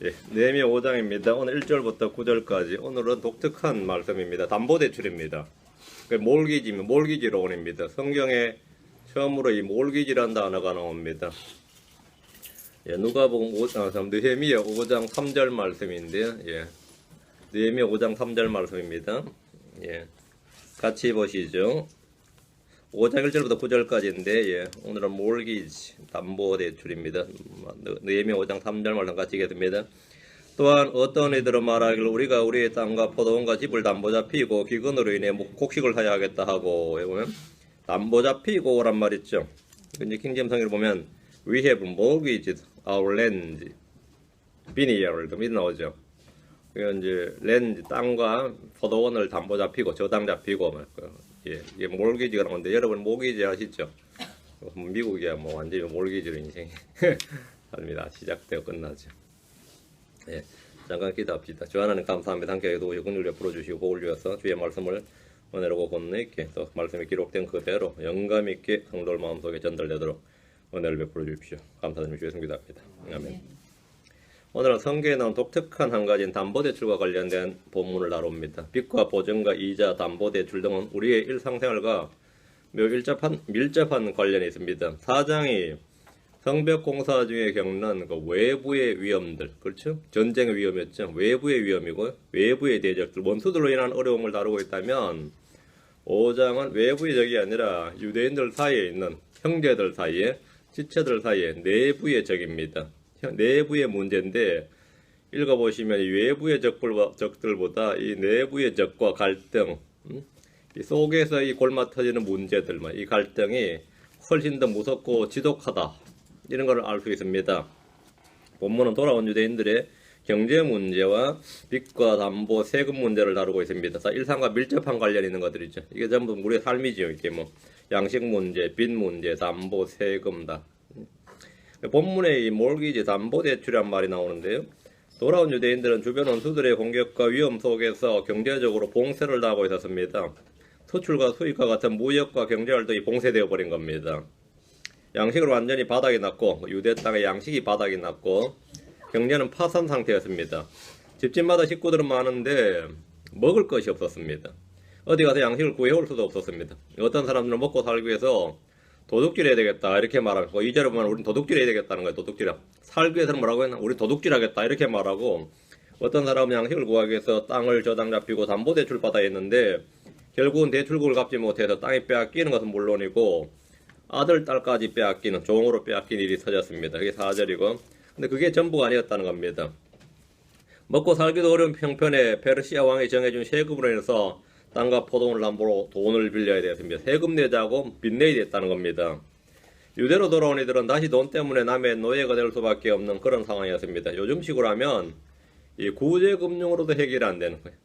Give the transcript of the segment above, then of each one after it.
예, 느헤미야 5장입니다. 오늘 1절부터 9절까지. 오늘은 독특한 말씀입니다. 담보대출입니다. 몰기지론입니다. 성경에 처음으로 이 몰기지란 단어가 나옵니다. 예, 누가복음 느헤미야 5장 3절 말씀인데요. 예, 느헤미야 5장 3절 말씀입니다. 예, 같이 보시죠. 5장 1절부터 9절까지인데, 예, 오늘은 몰기지, 담보대출입니다. 느헤미야 5장 3절 말씀 같이 읽겠습니다. 또한 어떤 이들은 말하기를 우리가 우리의 땅과 포도원과 집을 담보 잡히고 기근으로 인해 곡식을 사야 하겠다 하고, 보면 담보 잡히고란 말 있죠. 이제 킹제임 성경을 보면 We have mortgaged our land, vineyard 이렇게 나오죠. 이건 이제 랜드 땅과 포도원을 담보 잡히고 저당 잡히고 예, 이게 몰기지가 나오는데 여러분 모기지 아시죠? 미국이야 뭐 완전히 몰기지로 인생이 삶이다 시작되고 끝나죠. 예, 잠깐 기도합시다. 주 하나님 감사합니다. 함께 도우시고 긍휼히 베풀어 주시고 복을 주셔서 주의 말씀을 은혜로고 권능 있게 또 말씀이 기록된 그대로 영감 있게 성도들 마음속에 전달되도록 은혜를 베풀어 주십시오. 감사드리며 주의 성기도합니다. 아멘. 오늘은 성경에 나온 독특한 한 가지인 담보대출과 관련된 본문을 다룹니다. 빚과 보증과 이자, 담보대출 등은 우리의 일상생활과 매우 밀접한 관련이 있습니다. 4장이 성벽공사 중에 겪는 그 외부의 위험들, 그렇죠? 전쟁의 위험이었죠. 외부의 위험이고 외부의 대적들, 원수들로 인한 어려움을 다루고 있다면 5장은 외부의 적이 아니라 유대인들 사이에 있는 형제들 사이에, 지체들 사이에 내부의 적입니다. 내부의 문제인데 읽어보시면 이 외부의 적들보다 이 내부의 적과 갈등, 이 속에서 이 골마 터지는 문제들, 이 갈등이 훨씬 더 무섭고 지독하다 이런 걸 알 수 있습니다. 본문은 돌아온 유대인들의 경제 문제와 빚과 담보, 세금 문제를 다루고 있습니다. 일상과 밀접한 관련이 있는 것들이죠. 이게 전부 우리의 삶이죠. 이게 뭐 양식 문제, 빚 문제, 담보, 세금 다. 본문에 이 몰기지 담보대출이란 말이 나오는데요. 돌아온 유대인들은 주변 원수들의 공격과 위험 속에서 경제적으로 봉쇄를 당하고 있었습니다. 수출과 수입과 같은 무역과 경제활동이 봉쇄되어 버린 겁니다. 양식으로 완전히 바닥이 났고 유대 땅의 양식이 바닥이 났고 경제는 파산 상태였습니다. 집집마다 식구들은 많은데 먹을 것이 없었습니다. 어디 가서 양식을 구해올 수도 없었습니다. 어떤 사람들은 먹고 살기 위해서 도둑질 해야 되겠다 이렇게 말하고 이제로 보면 우리는 도둑질 해야 되겠다는 거예요. 도둑질 살기 위해서는 뭐라고 했나? 우리 도둑질 하겠다 이렇게 말하고 어떤 사람은 양식을 구하기 위해서 땅을 저당 잡히고 담보대출 받아야 했는데 결국은 대출금을 갚지 못해서 땅이 빼앗기는 것은 물론이고 아들, 딸까지 빼앗기는 종으로 빼앗긴 일이 터졌습니다. 그게 4절이고 근데 그게 전부가 아니었다는 겁니다. 먹고 살기도 어려운 형편에 페르시아 왕이 정해준 세금으로 인해서 땅과 포도원을 담보로 돈을 빌려야 되었습니다. 세금 내자고 빚내야 됐다는 겁니다. 유대로 돌아온 이들은 다시 돈 때문에 남의 노예가 될 수밖에 없는 그런 상황이었습니다. 요즘식으로 하면 이 구제금융으로도 해결이 안 되는 거예요.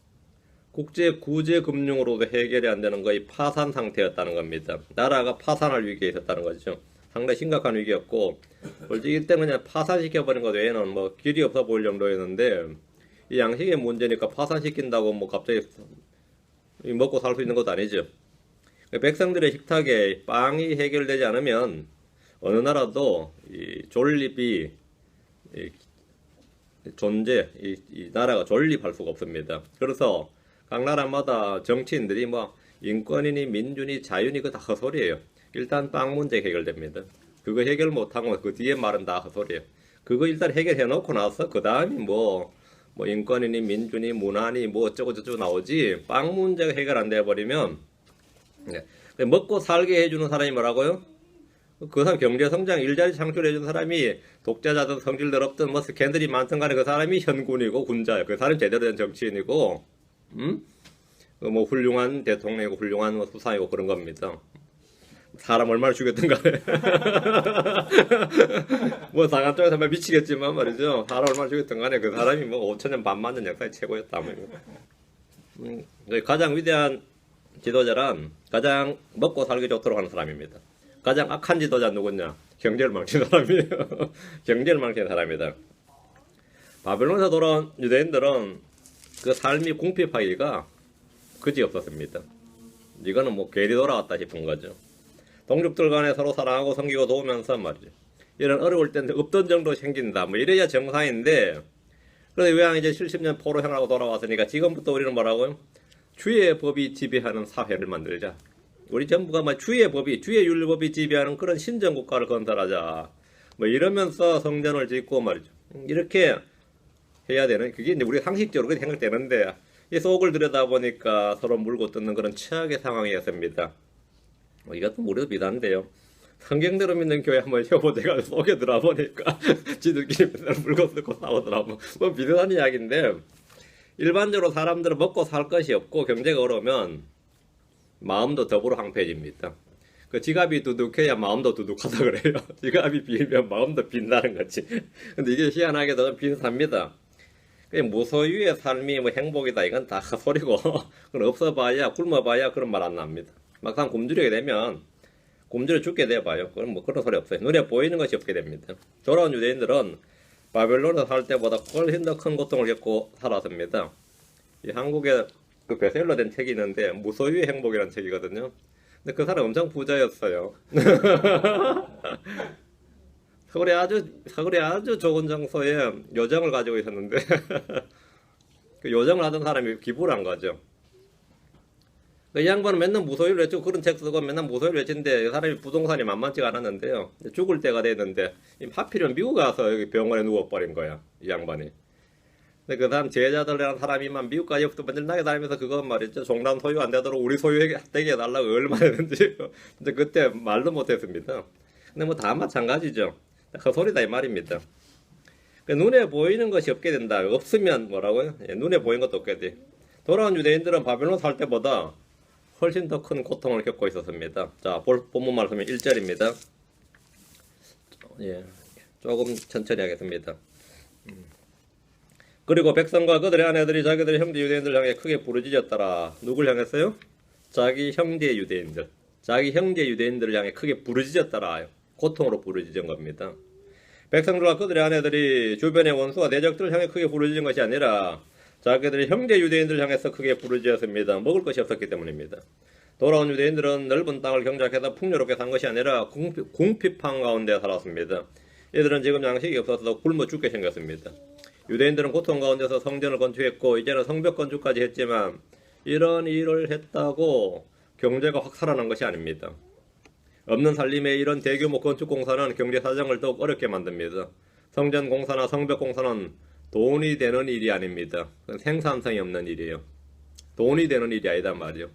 국제 구제금융으로도 해결이 안 되는 거의 파산 상태였다는 겁니다. 나라가 파산할 위기에 있었다는 거죠. 상당히 심각한 위기였고 솔직히 이때는 그냥 파산시켜버린 것 외에는 뭐 길이 없어 보일 정도였는데 이 양식의 문제니까 파산시킨다고 뭐 갑자기 먹고 살 수 있는 것도 아니죠. 백성들의 식탁에 빵이 해결되지 않으면 어느 나라도 이 존립이 이 나라가 존립할 수가 없습니다. 그래서 각 나라마다 정치인들이 뭐 인권이니 민주니 자유니 그거 다 헛소리예요. 일단 빵 문제 해결됩니다. 그거 해결 못하고 그 뒤에 말은 다 헛소리예요. 그거 일단 해결해 놓고 나서 그 다음이 뭐 인권이니 민주니 문화니 뭐 어쩌고 저쩌고 나오지 빵 문제가 해결 안 돼버리면 먹고 살게 해주는 사람이 뭐라고요? 그 사람 경제성장 일자리 창출해주는 사람이 독재자든 성질들 없든 뭐 스캔들이 많든 간에 그 사람이 현군이고 군자예요. 그 사람이 제대로 된 정치인이고 뭐 훌륭한 대통령이고 훌륭한 뭐 수상이고 그런 겁니다. 사람 얼마나 죽였든 간에 뭐 상한 쪽에서 정말 미치겠지만 말이죠. 사람 얼마나 죽였든 간에 그 사람이 뭐 5천년 반만년 역사의 최고였다. 가장 위대한 지도자란 가장 먹고 살기 좋도록 하는 사람입니다. 가장 악한 지도자 누구냐? 경제를 망친 사람이에요. 경제를 망친 사람이다. 바벨론에서 돌아온 유대인들은 그 삶이 궁핍하기가 그지 없었습니다. 이거는 뭐 괜히 돌아왔다 싶은 거죠. 동족들 간에 서로 사랑하고 섬기고 도우면서 말이죠. 이런 어려울 때는 없던 정도 생긴다. 뭐 이래야 정상인데 그런데 외양 이제 70년 포로형하고 돌아왔으니까 지금부터 우리는 뭐라고요? 주의 법이 지배하는 사회를 만들자. 우리 전부가 뭐 주의 법이, 주의 율법이 지배하는 그런 신정국가를 건설하자. 뭐 이러면서 성전을 짓고 말이죠. 이렇게 해야 되는, 그게 이제 우리 상식적으로 그렇게 생각되는데, 이 속을 들여다보니까 서로 물고 뜯는 그런 최악의 상황이었습니다. 이것도 우리도 비슷한데요. 성경대로 믿는 교회 한번 해보다가 속에 들어보니까 지들끼리 맨날 물고 뜯고 싸우더라고. 뭐 비슷한 이야기인데, 일반적으로 사람들은 먹고 살 것이 없고 경제가 어려우면 마음도 더불어 황폐해집니다. 그 지갑이 두둑해야 마음도 두둑하다 그래요. 지갑이 비면 마음도 빈다는 거지. 근데 이게 희한하게도 비슷합니다. 무소유의 삶이 뭐 행복이다 이건 다 헛소리고 그건 없어봐야 굶어봐야 그런 말 안 납니다. 막상 굶주리게 되면 굶주려 죽게 돼봐요. 그건 뭐 그런 소리 없어요. 눈에 보이는 것이 없게 됩니다. 돌아온 유대인들은 바벨론에 살 때보다 훨씬 더 큰 고통을 겪고 살았습니다. 이 한국에 그 베셀러 된 책이 있는데 무소유의 행복이라는 책이거든요. 근데 그 사람 엄청 부자였어요. 서울에 아주 좋은 장소에 요정을 가지고 있었는데 그 요정을 하던 사람이 기부를 한 거죠. 이 양반은 맨날 무소유를 외치고 그런 책 쓰고 맨날 무소유를 외치는데 이 사람이 부동산이 만만치가 않았는데요. 죽을 때가 됐는데 하필이면 미국 가서 여기 병원에 누워버린 거야. 이 양반이. 근데 그 사람 제자들이라는 사람이만 미국까지 만들나게 다니면서 그거 말이죠. 종란 소유 안 되도록 우리 소유되게 해달라고 얼마나 했는지 근데 그때 말도 못했습니다. 근데 뭐 다 마찬가지죠. 헛소리다 이 말입니다. 눈에 보이는 것이 없게 된다. 없으면 뭐라고요? 눈에 보이는 것도 없게 돼. 돌아온 유대인들은 바벨론 살 때보다 훨씬 더 큰 고통을 겪고 있었습니다. 자, 본문 말씀은 1절입니다. 예, 조금 천천히 하겠습니다. 그리고 백성과 그들의 아내들이 자기들의 형제 유대인들 향해 크게 부르짖었더라. 누굴 향했어요? 자기 형제 유대인들. 자기 형제 유대인들을 향해 크게 부르짖었더라. 고통으로 부르짖은 겁니다. 백성들과 그들의 아내들이 주변의 원수와 내적들을 향해 크게 부르짖은 것이 아니라 자기들의 형제 유대인들을 향해서 크게 부르짖었습니다. 먹을 것이 없었기 때문입니다. 돌아온 유대인들은 넓은 땅을 경작해서 풍요롭게 산 것이 아니라 궁핍한 가운데 살았습니다. 이들은 지금 양식이 없어서 굶어 죽게 생겼습니다. 유대인들은 고통 가운데서 성전을 건축했고 이제는 성벽 건축까지 했지만 이런 일을 했다고 경제가 확 살아난 것이 아닙니다. 없는 살림의 이런 대규모 건축 공사는 경제 사정을 더욱 어렵게 만듭니다. 성전 공사나 성벽 공사는 돈이 되는 일이 아닙니다. 생산성이 없는 일이에요. 돈이 되는 일이 아니다 말이에요.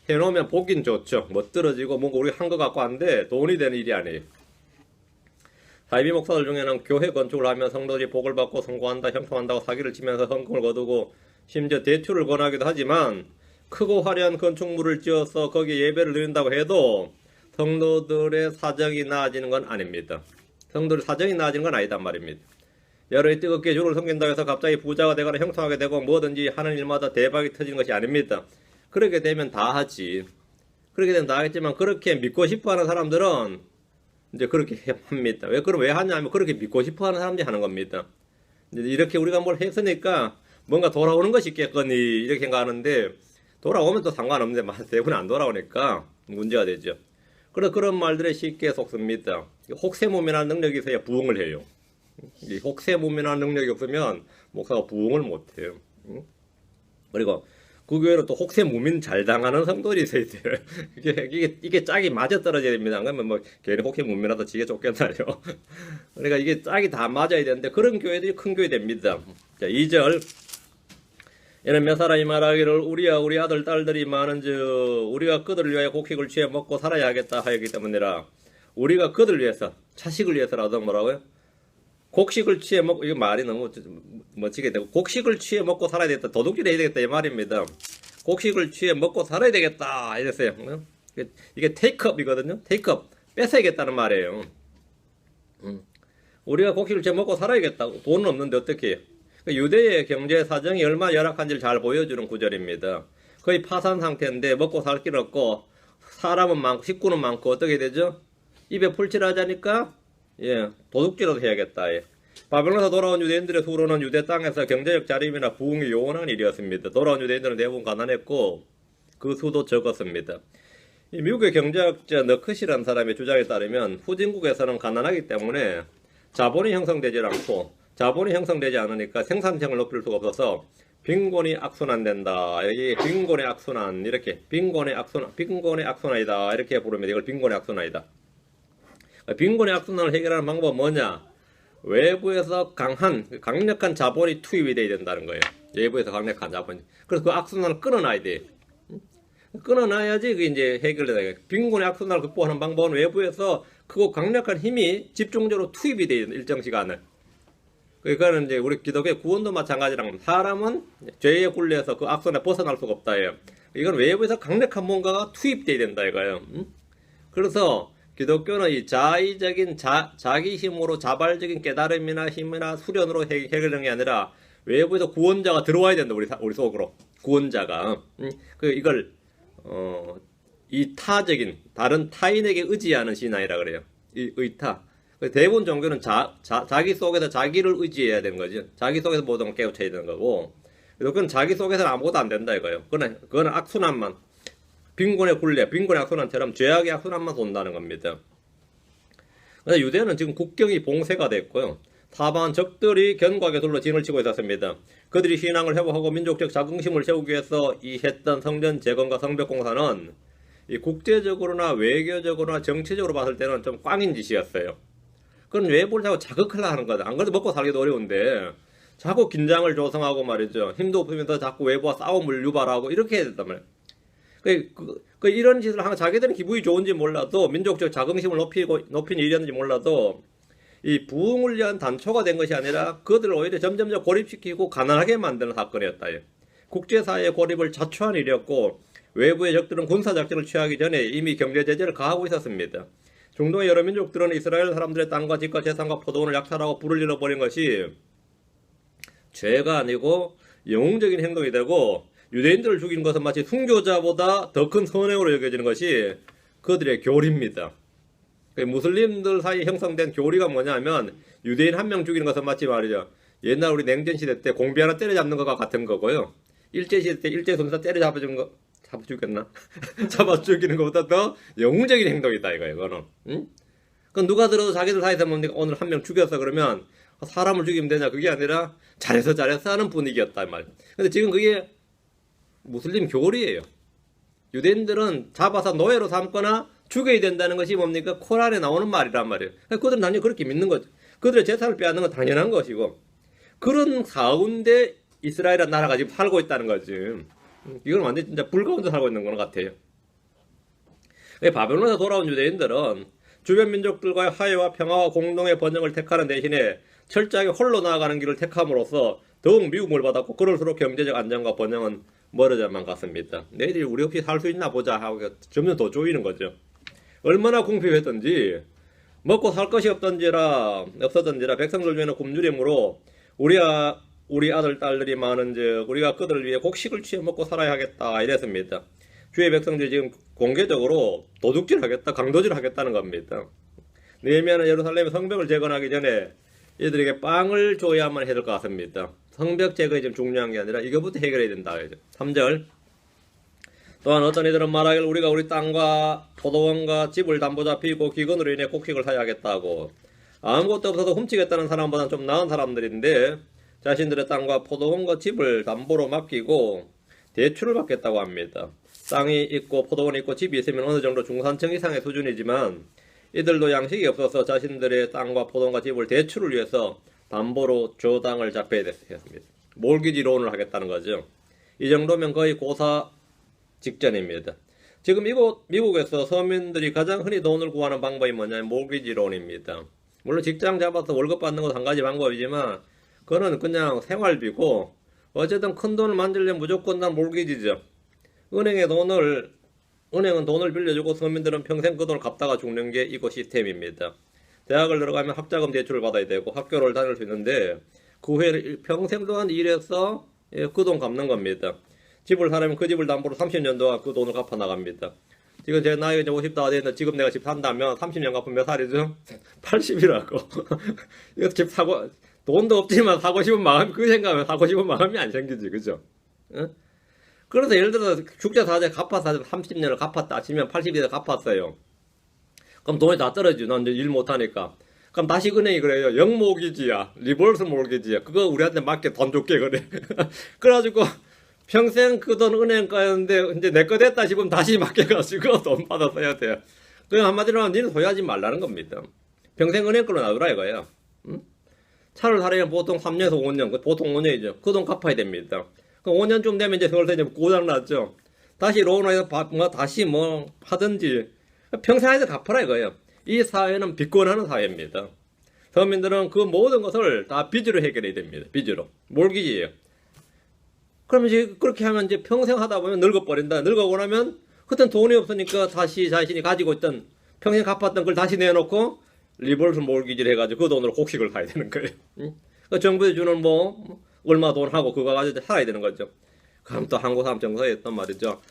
해놓으면 보긴 좋죠. 멋들어지고 뭔가 우리가 한 것 같고 한데 돈이 되는 일이 아니에요. 사이비 목사들 중에는 교회 건축을 하면 성도들이 복을 받고 성공한다, 형통한다고 사기를 치면서 헌금을 거두고 심지어 대출을 권하기도 하지만 크고 화려한 건축물을 지어서 거기에 예배를 드린다고 해도 성도들의 사정이 나아지는 건 아닙니다. 성도들의 사정이 나아지는 건 아니단 말입니다. 여러분이 뜨겁게 주를 섬긴다고 해서 갑자기 부자가 되거나 형통하게 되고 뭐든지 하는 일마다 대박이 터지는 것이 아닙니다. 그렇게 되면 다 하지. 그렇게 되면 다 하겠지만 그렇게 믿고 싶어하는 사람들은 이제 그렇게 합니다. 왜 하냐면 그렇게 믿고 싶어하는 사람들이 하는 겁니다. 이제 이렇게 우리가 뭘 했으니까 뭔가 돌아오는 것이 있겠거니 이렇게 생각하는데 돌아오면 또 상관없는데 대부분 안 돌아오니까 문제가 되죠. 그래서 그런 말들에 쉽게 속습니다. 혹세무민한 능력이 있어야 부흥을 해요. 혹세무민한 능력이 없으면 목사가 부흥을 못해요. 그리고 그 교회는 또 혹세무민 잘 당하는 성도들이 있어야 돼요. 이게 짝이 맞아 떨어져야 됩니다. 그러면 뭐 괜히 혹세무민하다 지게 쫓겼나요? 그러니까 이게 짝이 다 맞아야 되는데 그런 교회들이 큰 교회 됩니다. 자, 2절. 이는 몇 사람이 말하기를 우리와 우리 아들 딸들이 많은즉 우리가 그들을 위하여 곡식을 취해 먹고 살아야 하겠다 하였기 때문이라. 우리가 그들을 위해서 자식을 위해서라도 뭐라고요? 곡식을 취해 먹고 이거 말이 너무 멋지게 되고 곡식을 취해 먹고 살아야 되겠다. 도둑질 해야 되겠다 이 말입니다. 곡식을 취해 먹고 살아야 되겠다 이랬어요. 이게 테이크업이거든요. 테이크업 뺏어야겠다는 말이에요. 우리가 곡식을 취해 먹고 살아야겠다. 돈은 없는데 어떻게 해요? 유대의 경제 사정이 얼마나 열악한지를 잘 보여주는 구절입니다. 거의 파산 상태인데 먹고 살 길 없고 사람은 많고 식구는 많고 어떻게 되죠? 입에 풀칠하자니까 도둑질을 해야겠다. 바벨론에서 돌아온 유대인들의 수로는 유대 땅에서 경제적 자립이나 부흥이 요원한 일이었습니다. 돌아온 유대인들은 대부분 가난했고 그 수도 적었습니다. 미국의 경제학자 너컷이라는 사람의 주장에 따르면 후진국에서는 가난하기 때문에 자본이 형성되지 않고 자본이 형성되지 않으니까 생산성을 높일 수가 없어서 빈곤이 악순환된다. 여기 빈곤의 악순환 이렇게 빈곤의 악순환이다 이렇게 부르면 이걸 빈곤의 악순환이다. 빈곤의 악순환을 해결하는 방법은 뭐냐? 외부에서 강력한 자본이 투입이 돼야 된다는 거예요. 외부에서 강력한 자본이. 그래서 그 악순환을 끊어놔야 돼. 끊어놔야지 그 이제 해결되다. 빈곤의 악순환을 극복하는 방법은 외부에서 크고 강력한 힘이 집중적으로 투입이 돼야 된다. 일정 시간을. 그러니까는 이제 우리 기독교 구원도 마찬가지랑 사람은 죄의 굴레에서 그 악순환에 벗어날 수가 없다. 이건 외부에서 강력한 뭔가가 투입돼야 된다 이거예요. 그래서 기독교는 이 자의적인 자기 힘으로 자발적인 깨달음이나 힘이나 수련으로 해결되는 게 아니라 외부에서 구원자가 들어와야 된다. 우리 속으로 구원자가 이걸 이 타적인 다른 타인에게 의지하는 신앙이라 그래요. 이 의타. 대부분 종교는 자기 속에서 자기를 의지해야 되는 거죠. 자기 속에서 모든 걸 깨우쳐야 되는 거고. 그건 자기 속에서는 아무것도 안 된다 이거예요. 그거는 악순환만. 빈곤의 굴레, 빈곤의 악순환처럼 죄악의 악순환만 돈다는 겁니다. 그래서 유대는 지금 국경이 봉쇄가 됐고요. 사방은 적들이 견고하게 둘러 진을 치고 있었습니다. 그들이 신앙을 회복하고 민족적 자긍심을 세우기 위해서 했던 성전 재건과 성벽 공사는 이 국제적으로나 외교적으로나 정치적으로 봤을 때는 좀 꽝인 짓이었어요. 그건 외부를 자꾸 자극하려 하는 거다. 안 그래도 먹고 살기도 어려운데 자꾸 긴장을 조성하고 말이죠. 힘도 없으면서 자꾸 외부와 싸움을 유발하고 이렇게 해야 된단 말이에요. 이런 짓을 하면 자기들은 기분이 좋은지 몰라도 민족적 자긍심을 높인 일이었는지 몰라도 이 부흥을 위한 단초가 된 것이 아니라 그들을 오히려 점점점 고립시키고 가난하게 만드는 사건이었다. 국제사회의 고립을 자초한 일이었고 외부의 적들은 군사작전을 취하기 전에 이미 경제제재를 가하고 있었습니다. 중동의 여러 민족들은 이스라엘 사람들의 땅과 집과 재산과 포도원을 약탈하고 불을 일어버린 것이 죄가 아니고 영웅적인 행동이 되고 유대인들을 죽인 것은 마치 순교자보다 더 큰 선행으로 여겨지는 것이 그들의 교리입니다. 무슬림들 사이에 형성된 교리가 뭐냐면 유대인 한 명 죽이는 것은 마치 말이죠. 옛날 우리 냉전시대 때 공비 하나 때려잡는 것과 같은 거고요. 일제시대 때 일제선사 때려잡아 죽였나? 잡아 죽이는 것보다 더 영웅적인 행동이다 이거예요. 이거는. 응? 그건 누가 들어도 자기들 사이에서 오늘 한 명 죽였어 그러면 사람을 죽이면 되냐? 그게 아니라 잘해서 하는 분위기였다 말. 근데 지금 그게 무슬림 교리예요. 유대인들은 잡아서 노예로 삼거나 죽여야 된다는 것이 뭡니까? 코란에 나오는 말이란 말이에요. 그들은 당연히 그렇게 믿는 거죠. 그들의 재산을 빼앗는 건 당연한 것이고 그런 가운데 이스라엘이라는 나라가 지금 살고 있다는 거지. 이건 완전 진짜 불가운데 살고 있는 것 같아요. 바벨론에서 돌아온 유대인들은 주변 민족들과의 화해와 평화와 공동의 번영을 택하는 대신에 철저하게 홀로 나아가는 길을 택함으로써 더욱 미움을 받았고 그럴수록 경제적 안정과 번영은 멀어져만 갔습니다. 너희들이 우리 없이 살 수 있나 보자 하고 점점 더 조이는 거죠. 얼마나 궁핍했던지 먹고 살 것이 없었던지라 백성들 중에는 굶주림으로 우리 아들 딸들이 많은즉 우리가 그들을 위해 곡식을 취해 먹고 살아야 하겠다 이랬습니다. 주의 백성들이 지금 공개적으로 도둑질하겠다 강도질하겠다는 겁니다. 느헤미야는 예루살렘의 성벽을 재건하기 전에 이들에게 빵을 줘야만 해야 될 것 같습니다. 성벽 제거가 좀 중요한 게 아니라 이거부터 해결해야 된다. 3절 또한 어떤 이들은 말하길 우리가 우리 땅과 포도원과 집을 담보 잡히고 기근으로 인해 곡식을 사야 하겠다고. 아무것도 없어서 훔치겠다는 사람보다는 좀 나은 사람들인데 자신들의 땅과 포도원과 집을 담보로 맡기고 대출을 받겠다고 합니다. 땅이 있고 포도원이 있고 집이 있으면 어느 정도 중산층 이상의 수준이지만 이들도 양식이 없어서 자신들의 땅과 포도원과 집을 대출을 위해서 담보로 조당을 잡혀야 됐습니다. 몰기지 론을 하겠다는 거죠. 이 정도면 거의 고사 직전입니다. 지금 미국에서 서민들이 가장 흔히 돈을 구하는 방법이 뭐냐면 몰기지 론입니다. 물론 직장 잡아서 월급 받는 것도 한 가지 방법이지만 그거는 그냥 생활비고 어쨌든 큰 돈을 만들려면 무조건 난 몰기지죠. 은행은 돈을 빌려주고 서민들은 평생 그 돈을 갚다가 죽는 게 이거 시스템입니다. 대학을 들어가면 학자금 대출을 받아야 되고 학교를 다닐 수 있는데 그 후에 평생 동안 일해서 그 돈 갚는 겁니다. 집을 사려면 그 집을 담보로 30년 동안 그 돈을 갚아 나갑니다. 지금 제 나이가 이제 50다 됐는데 지금 내가 집 산다면 30년 갚으면 몇 살이죠? 80이라고. 이거 집 사고 돈도 없지만 사고 싶은 마음이 그 생각하면 사고 싶은 마음이 안 생기지, 그죠? 응? 그래서 예를 들어서 죽자사자 갚았어 30년을 갚았다 치면 80이 갚았어요. 그럼 돈이 다 떨어지죠. 난 이제 일 못하니까. 그럼 다시 은행이 그래요. 영모기지야, 리버스 몰기지야. 그거 우리한테 맞게 돈 줄게 그래. 그래가지고 평생 그 돈 은행 가는데 이제 내 거 됐다 싶으면 다시 맡겨가지고 돈 받아 써야 돼요. 그냥 한마디로 하면 니는 소유하지 말라는 겁니다. 평생 은행 걸로 놔두라 이거야. 응? 차를 사려면 보통 3년에서 5년, 보통 5년이죠. 그 돈 갚아야 됩니다. 그 5년쯤 되면 이제 서울서 이제 고장 났죠. 다시 로운해서 다시 뭐 하든지 평생 안에서 갚아라 이거예요. 이 사회는 빚권하는 사회입니다. 서민들은 그 모든 것을 다 빚으로 해결해야 됩니다. 빚으로. 몰기지예요. 그러면 이제 그렇게 하면 이제 평생 하다 보면 늙어버린다. 늙어고 나면 그땐 돈이 없으니까 다시 자신이 가지고 있던 평생 갚았던 걸 다시 내놓고 리버스 몰기지를 해가지고 그 돈으로 곡식을 사야 되는 거예요. 응? 그 정부에 주는 뭐 얼마 돈 하고 그거 가지고 살아야 되는 거죠. 그럼 또 한국 사람 정서에 있단 말이죠.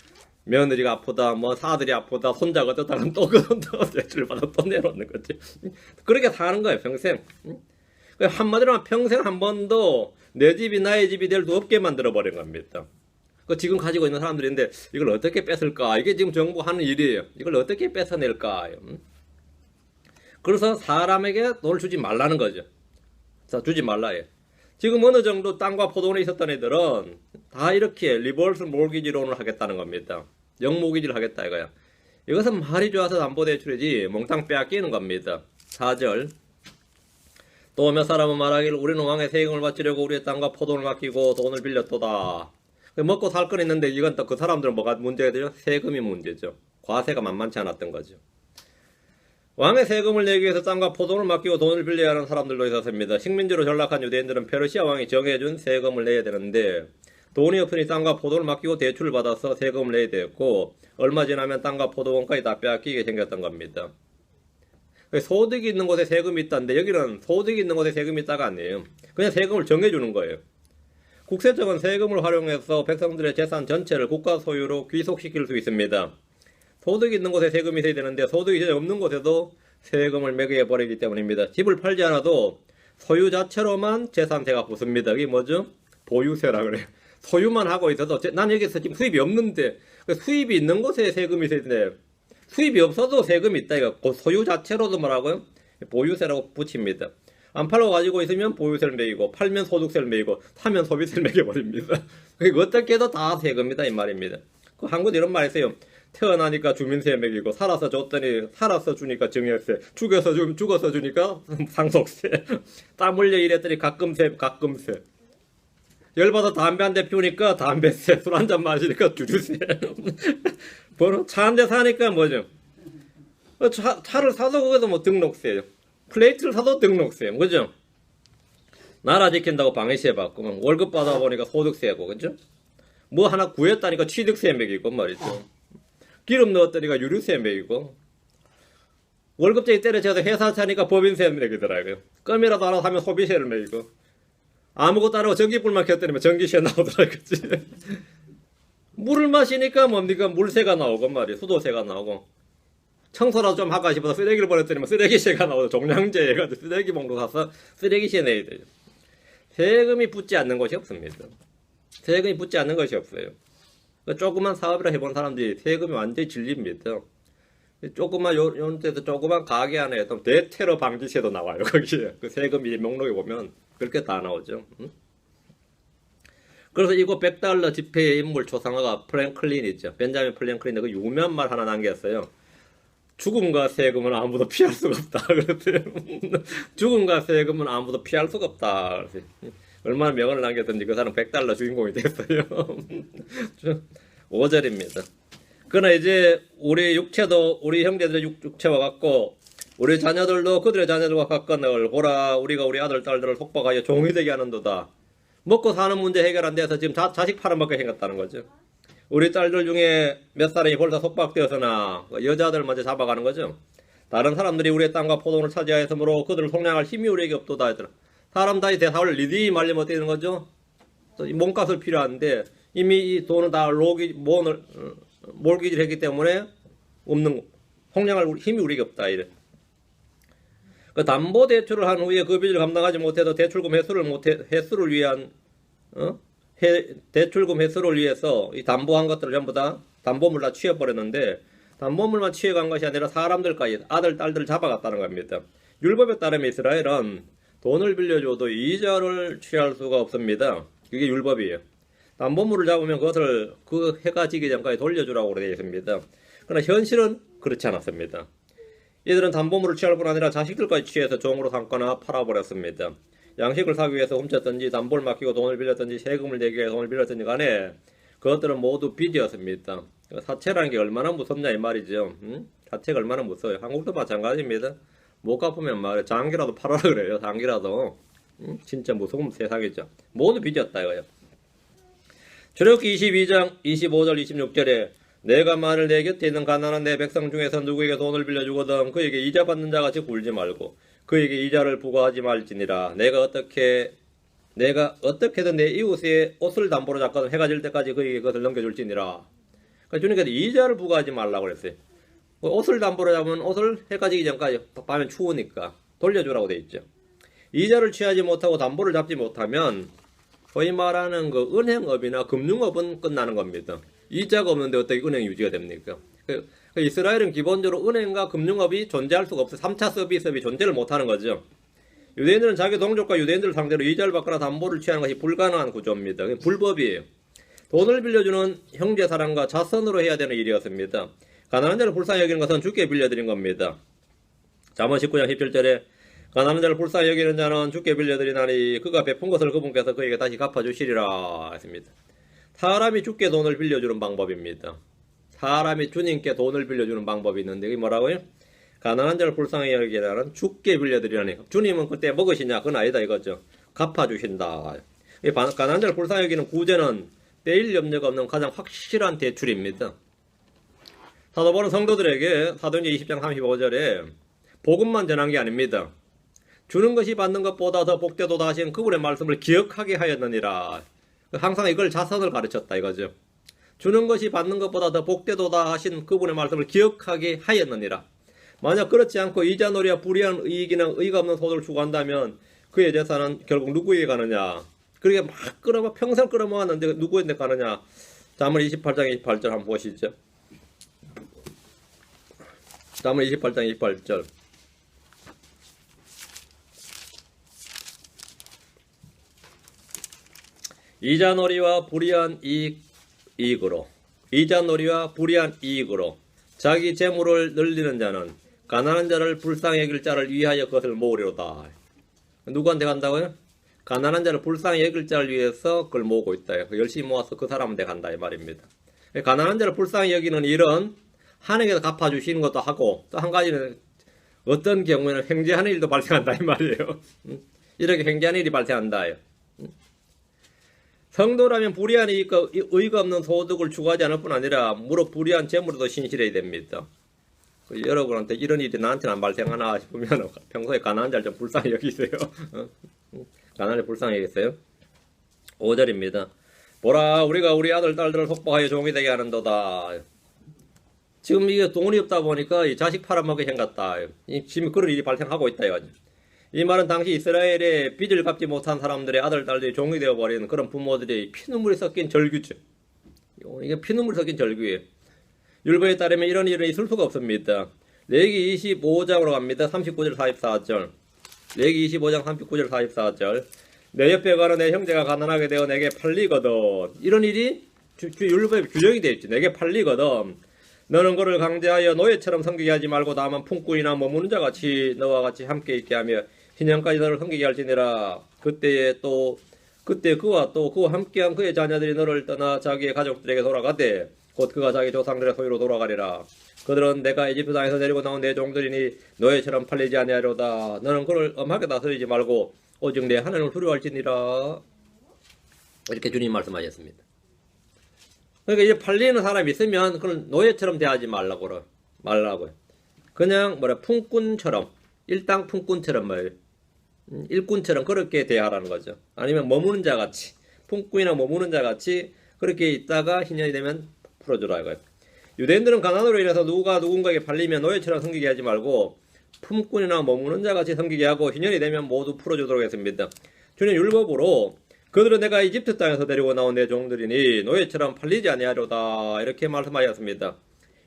며느리가 아프다, 뭐 사들이 아프다, 손자가 어쩌다 하면 또 그 돈도 대출받아 또 내놓는 거지. 그렇게 사는 거예요, 평생. 한마디로 하면 평생 한 번도 내 집이 나의 집이 될 수 없게 만들어버린 겁니다. 그 지금 가지고 있는 사람들인데 이걸 어떻게 뺏을까? 이게 지금 정부 하는 일이에요. 이걸 어떻게 뺏어낼까? 그래서 사람에게 돈을 주지 말라는 거죠. 자, 주지 말라요. 지금 어느 정도 땅과 포도원에 있었던 애들은 다 이렇게 리버스 몰기지론을 하겠다는 겁니다. 영모기지를 하겠다 이거야. 이것은 말이 좋아서 담보대출이지 몽땅 빼앗기는 겁니다. 4절. 또 몇 사람은 말하기를 우리는 왕의 세금을 바치려고 우리의 땅과 포도원을 맡기고 돈을 빌렸도다. 먹고 살 건 있는데 이건 또 그 사람들은 뭐가 문제가 되죠? 세금이 문제죠. 과세가 만만치 않았던 거죠. 왕의 세금을 내기 위해서 땅과 포도를 맡기고 돈을 빌려야 하는 사람들도 있었습니다. 식민지로 전락한 유대인들은 페르시아 왕이 정해준 세금을 내야 되는데 돈이 없으니 땅과 포도를 맡기고 대출을 받아서 세금을 내야 되었고 얼마 지나면 땅과 포도원까지 다 빼앗기게 생겼던 겁니다. 소득이 있는 곳에 세금이 있다는데 여기는 소득이 있는 곳에 세금이 있다가 아니에요. 그냥 세금을 정해주는 거예요. 국세청은 세금을 활용해서 백성들의 재산 전체를 국가 소유로 귀속시킬 수 있습니다. 소득이 있는 곳에 세금이 있어야 되는데 소득이 없는 곳에도 세금을 매겨 버리기 때문입니다. 집을 팔지 않아도 소유 자체로만 재산세가 붙습니다. 이게 뭐죠? 보유세라 그래요. 소유만 하고 있어도 난 여기서 지금 수입이 없는데 수입이 있는 곳에 세금이 있어야 되는데 수입이 없어도 세금이 있다. 이거 소유 자체로도 뭐라고요? 보유세라고 붙입니다. 안 팔고 가지고 있으면 보유세를 매기고 팔면 소득세를 매기고 사면 소비세를 매겨버립니다. 어떻게 해도 다 세금이다 이 말입니다. 그 한국에 이런 말 있어요. 태어나니까 주민세 매기고 살아서 줬더니 살아서 주니까 증여세, 죽어서 주니까 상속세, 땀 흘려 일했더니 가끔세. 열받아 담배 한 대 피우니까 담배세, 술 한 잔 마시니까 주주세. 차 한 대 사니까 뭐죠? 차를 사도 거기서 뭐 등록세요. 플레이트를 사도 등록세요. 그죠? 나라 지킨다고 방해세 받고 월급 받아보니까 소득세고 그죠? 뭐 하나 구했다니까 취득세 매기고 말이죠. 기름 넣었더니까 유류세 매기고 월급쟁이 때려쳐서 회사 차니까 법인세 매기더라고요. 껌이라도 하나 사면 소비세를 매기고 아무것도 안 하고 전기불만 켰더니 전기세 나오더라고요. 물을 마시니까 뭡니까? 물세가 나오고 말이에요. 수도세가 나오고 청소라도 좀 하고 싶어서 쓰레기를 버렸더니 쓰레기세가 나오고 종량제 해가지고 쓰레기 봉투 사서 쓰레기세 내야 돼요. 세금이 붙지 않는 것이 없습니다. 세금이 붙지 않는 것이 없어요. 조그만 사업이라 해본 사람들이 세금이 완전히 질립니다. 조그만 요런 데서 조그만 가게 안에 대테러 방지세도 나와요. 거기에 그 세금이 목록에 보면 그렇게 다 나오죠. 응? 그래서 이거 $100 지폐의 인물 초상화가 프랭클린이죠. 벤자민 프랭클린이 그 유명한 말 하나 남겼어요. 죽음과 세금은 아무도 피할 수가 없다. 그랬어요. 죽음과 세금은 아무도 피할 수가 없다. 그랬어요. 얼마나 명언을 남겼던지 그 사람 $100 주인공이 됐어요. 5절입니다. 그러나 이제 우리 육체도 우리 형제들의 육체와 같고 우리 자녀들도 그들의 자녀들과 같거늘 보라 우리가 우리 아들 딸들을 속박하여 종이 되게 하는도다. 먹고 사는 문제 해결 안 돼서 지금 자식 팔아먹게 생겼다는 거죠. 우리 딸들 중에 몇 사람이 벌써 속박되어서나 여자들 먼저 잡아가는 거죠. 다른 사람들이 우리의 땅과 포도원을 차지하였으므로 그들을 속량할 힘이 우리에게 없도다 하더라. 사람 다이 대사를 리디 말리면 어떻게 되는 거죠? 이 몸값을 필요한데 이미 이 돈은 다 몰기지를 했기 때문에 없는 속량할 힘이 우리에게 없다 이래. 그 담보 대출을 한 후에 그 빚을 감당하지 못해도 대출금 회수를 위한 대출금 회수를 위해서 이 담보한 것들을 전부 다 담보물 다 취해버렸는데 담보물만 취해간 것이 아니라 사람들까지 아들 딸들을 잡아갔다는 겁니다. 율법에 따르면 이스라엘은 돈을 빌려줘도 이자를 취할 수가 없습니다. 그게 율법이에요. 담보물을 잡으면 그것을 그 해가 지기 전까지 돌려주라고 되어 있습니다. 그러나 현실은 그렇지 않았습니다. 이들은 담보물을 취할 뿐 아니라 자식들까지 취해서 종으로 삼거나 팔아버렸습니다. 양식을 사기 위해서 훔쳤든지 담보를 맡기고 돈을 빌렸든지 세금을 내기 위해 돈을 빌렸든지 간에 그것들은 모두 빚이었습니다. 사채라는 게 얼마나 무섭냐 이 말이죠. 사채가 얼마나 무서워요. 한국도 마찬가지입니다. 못 갚으면 말이에요. 장기라도 팔아라 그래요. 장기라도. 진짜 무서운 세상이죠. 모두 빚이었다 이거예요. 출애굽기 22장 25절 26절에 내가 만일 내 곁에 있는 가난한 내 백성 중에서 누구에게 돈을 빌려주거든 그에게 이자 받는 자 같이 굴지 말고 그에게 이자를 부과하지 말지니라. 내가 어떻게든 내 이웃의 옷을 담보로 잡거든 해가 질 때까지 그에게 그것을 넘겨줄지니라. 그러니까 주님께서 이자를 부과하지 말라고 그랬어요. 옷을 담보로 잡으면 옷을 해가 지기 전까지 밤에 추우니까 돌려주라고 돼 있죠. 이자를 취하지 못하고 담보를 잡지 못하면 소위 말하는 그 은행업이나 금융업은 끝나는 겁니다. 이자가 없는데 어떻게 은행이 유지가 됩니까? 이스라엘은 기본적으로 은행과 금융업이 존재할 수가 없어요. 3차 서비스업이 존재를 못하는 거죠. 유대인들은 자기 동족과 유대인들을 상대로 이자를 받거나 담보를 취하는 것이 불가능한 구조입니다. 불법이에요. 돈을 빌려주는 형제 사랑과 자선으로 해야 되는 일이었습니다. 가난한 자를 불쌍히 여기는 것은 주께 빌려드린 겁니다. 잠언 19장 17절에 가난한 자를 불쌍히 여기는 자는 주께 빌려드리나니 그가 베푼 것을 그분께서 그에게 다시 갚아주시리라 했습니다. 사람이 주께 돈을 빌려주는 방법입니다. 사람이 주님께 돈을 빌려주는 방법이 있는데 이게 뭐라고요? 가난한 자를 불쌍히 여기는 자는 주께 빌려드리나니 주님은 그때 먹으시냐? 그건 아니다 이거죠. 갚아주신다. 가난한 자를 불쌍히 여기는 구제는 떼일 염려가 없는 가장 확실한 대출입니다. 사도 바울은 성도들에게 사도행전 20장 35절에 복음만 전한 게 아닙니다. 주는 것이 받는 것보다 더 복되도다 하신 그분의 말씀을 기억하게 하였느니라. 항상 이걸 자선을 가르쳤다 이거죠. 주는 것이 받는 것보다 더 복되도다 하신 그분의 말씀을 기억하게 하였느니라. 만약 그렇지 않고 이자놀이와 불의한 이익이나 의가 없는 소득을 추구한다면 그의 재산은 결국 누구에게 가느냐. 그렇게 막 평생 끌어모았는데 누구한테 가느냐. 잠언 28장 28절 한번 보시죠. 잠언 28장 28절. 이자놀이와 불의한 이익으로 자기 재물을 늘리는 자는 가난한 자를 불쌍히 여길 자를 위하여 그것을 모으리로다. 누구한테 간다고요? 가난한 자를 불쌍히 여길 자를 위해서 그걸 모으고 있다. 열심히 모아서 그 사람한테 간다 이 말입니다. 가난한 자를 불쌍히 여기는 일은 하나님께서 갚아주시는 것도 하고 또 한 가지는 어떤 경우에는 횡재하는 일도 발생한다 이 말이에요. 이렇게 횡재하는 일이 발생한다. 성도라면 불의한 이익과 의가 없는 소득을 추구하지 않을 뿐 아니라 무릇 불의한 재물에도 신실해야 됩니다. 여러분한테 이런 일이 나한테는 안 발생하나 싶으면 평소에 가난한 자를 좀 불쌍히 여기세요. 가난한 자를 불쌍히 여기세요. 5절입니다. 보라 우리가 우리 아들 딸들을 속박하여 종이 되게 하는도다. 지금 이게 돈이 없다 보니까 이 자식 팔아먹게 생겼다. 지금 그런 일이 발생하고 있다 이거죠. 이 말은 당시 이스라엘에 빚을 갚지 못한 사람들의 아들, 딸들이 종이 되어버리는 그런 부모들의 피눈물이 섞인 절규죠. 이게 피눈물이 섞인 절규예요. 율법에 따르면 이런 일은 있을 수가 없습니다. 레위기 25장으로 갑니다. 39절 44절. 레위기 25장 39절 44절. 내 옆에 가는 내 형제가 가난하게 되어 내게 팔리거든. 이런 일이 율법에 규정이 되어 있지. 내게 팔리거든. 너는 그를 강제하여 노예처럼 섬기게 하지 말고 다만 품꾼이나 머무는 자 같이 너와 같이 함께 있게 하며 희년까지 너를 섬기게 할지니라. 그때 그와 함께한 그의 자녀들이 너를 떠나 자기의 가족들에게 돌아가되 곧 그가 자기 조상들의 소유로 돌아가리라. 그들은 내가 이집트 땅에서 데리고 나온 내 종들이니 노예처럼 팔리지 아니하려다. 너는 그를 엄하게 다스리지 말고 오직 내 하나님을 두려워할지니라. 이렇게 주님 말씀하셨습니다. 그러니까 이제 팔리는 사람이 있으면 그걸 노예처럼 대하지 말라고요. 그냥 품꾼처럼 일당 품꾼처럼 일꾼처럼 그렇게 대하라는 거죠. 아니면 머무는 자 같이 품꾼이나 머무는 자 같이 그렇게 있다가 희년이 되면 풀어주라 이거예요. 유대인들은 가난으로 인해서 누군가에게 팔리면 노예처럼 섬기게 하지 말고 품꾼이나 머무는 자 같이 섬기게 하고 희년이 되면 모두 풀어주도록 했습니다. 주님 율법으로 그들은 내가 이집트 땅에서 데리고 나온 내 종들이니 노예처럼 팔리지 아니하려다 이렇게 말씀하였습니다.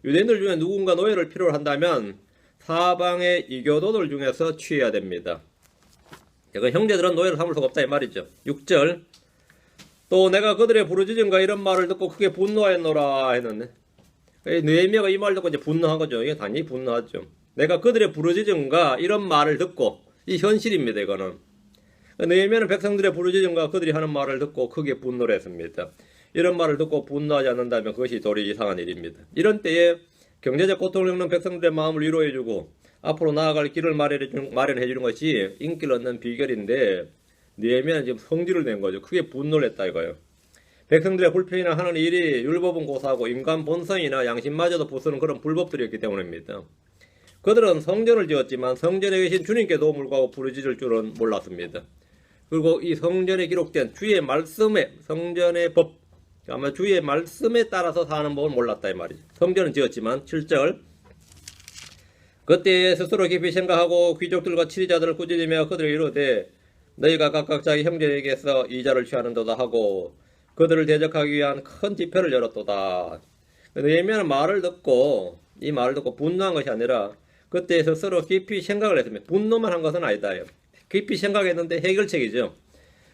유대인들 중에 누군가 노예를 필요로 한다면 사방의 이교도들 중에서 취해야 됩니다. 이건 형제들은 노예를 삼을 수가 없다 이 말이죠. 6절 또 내가 그들의 부르짖음과 이런 말을 듣고 크게 분노하였노라 했는데 느헤미야가 이 말 듣고 이제 분노한 거죠. 이게 당연히 분노하죠. 내가 그들의 부르짖음과 이런 말을 듣고 이 현실입니다. 이거는 느헤미야는 백성들의 부르짖음과 그들이 하는 말을 듣고 크게 분노를 했습니다. 이런 말을 듣고 분노하지 않는다면 그것이 도리 이상한 일입니다. 이런 때에 경제적 고통을 겪는 백성들의 마음을 위로해주고 앞으로 나아갈 길을 마련해주는 것이 인기를 얻는 비결인데 느헤미야는 지금 성질을 낸 거죠. 크게 분노를 했다 이거예요. 백성들의 불평이나 하는 일이 율법은 고사하고 인간 본성이나 양심마저도 부수는 그런 불법들이었기 때문입니다. 그들은 성전을 지었지만 성전에 계신 주님께 도움을 구하고 부르짖을 줄은 몰랐습니다. 그리고 이 성전에 기록된 주의 말씀에 성전의 법 아마 주의 말씀에 따라서 사는 법을 몰랐다 이 말이죠. 성전은 지었지만 7절 그때 스스로 깊이 생각하고 귀족들과 치리자들을 꾸짖으며 그들에게 이르되 너희가 각각 자기 형제에게서 이자를 취하는도다 하고 그들을 대적하기 위한 큰 집회를 열었도다. 느헤미야는 말을 듣고 이 말을 듣고 분노한 것이 아니라 그때 스스로 깊이 생각을 했습니다. 분노만 한 것은 아니다. 깊이 생각했는데 해결책이죠.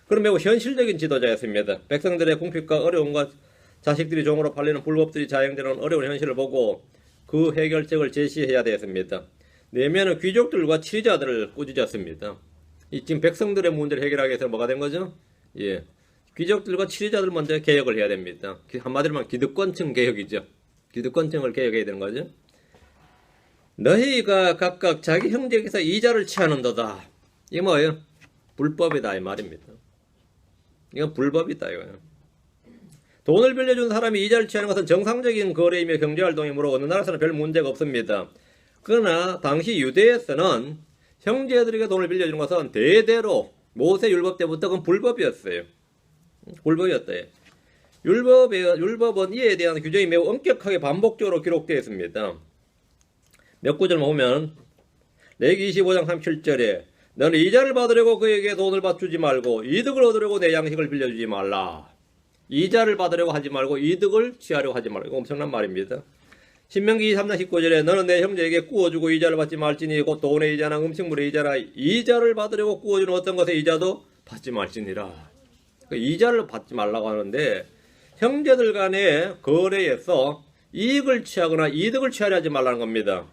그럼 매우 현실적인 지도자였습니다. 백성들의 궁핍과 어려움과 자식들이 종으로 팔리는 불법들이 자행되는 어려운 현실을 보고 그 해결책을 제시해야 되었습니다. 느헤미야는 귀족들과 치리자들을 꾸짖었습니다. 지금 백성들의 문제를 해결하기 위해서 뭐가 된 거죠? 예, 귀족들과 치리자들 먼저 개혁을 해야 됩니다. 한마디로 말하면 기득권층 개혁이죠. 기득권층을 개혁해야 되는 거죠. 너희가 각각 자기 형제에게서 이자를 취하는도다. 이게 뭐예요? 불법이다 이 말입니다. 이건 불법이다 이거예요. 돈을 빌려준 사람이 이자를 취하는 것은 정상적인 거래이며 경제활동이므로 어느 나라에서는 별 문제가 없습니다. 그러나 당시 유대에서는 형제들에게 돈을 빌려주는 것은 대대로 모세 율법 때부터 그건 불법이었어요. 불법이었다. 율법은 이에 대한 규정이 매우 엄격하게 반복적으로 기록되어 있습니다. 몇 구절 보면 레위기 25장 37절에 너는 이자를 받으려고 그에게 돈을 받주지 말고 이득을 얻으려고 내 양식을 빌려주지 말라. 이자를 받으려고 하지 말고 이득을 취하려고 하지 말라. 이거 엄청난 말입니다. 신명기 23장 19절에 너는 내 형제에게 꾸어주고 이자를 받지 말지니 곧 돈의 이자나 음식물의 이자나 이자를 받으려고 꾸어주는 어떤 것의 이자도 받지 말지니라. 이자를 받지 말라고 하는데 형제들 간의 거래에서 이익을 취하거나 이득을 취하려 하지 말라는 겁니다.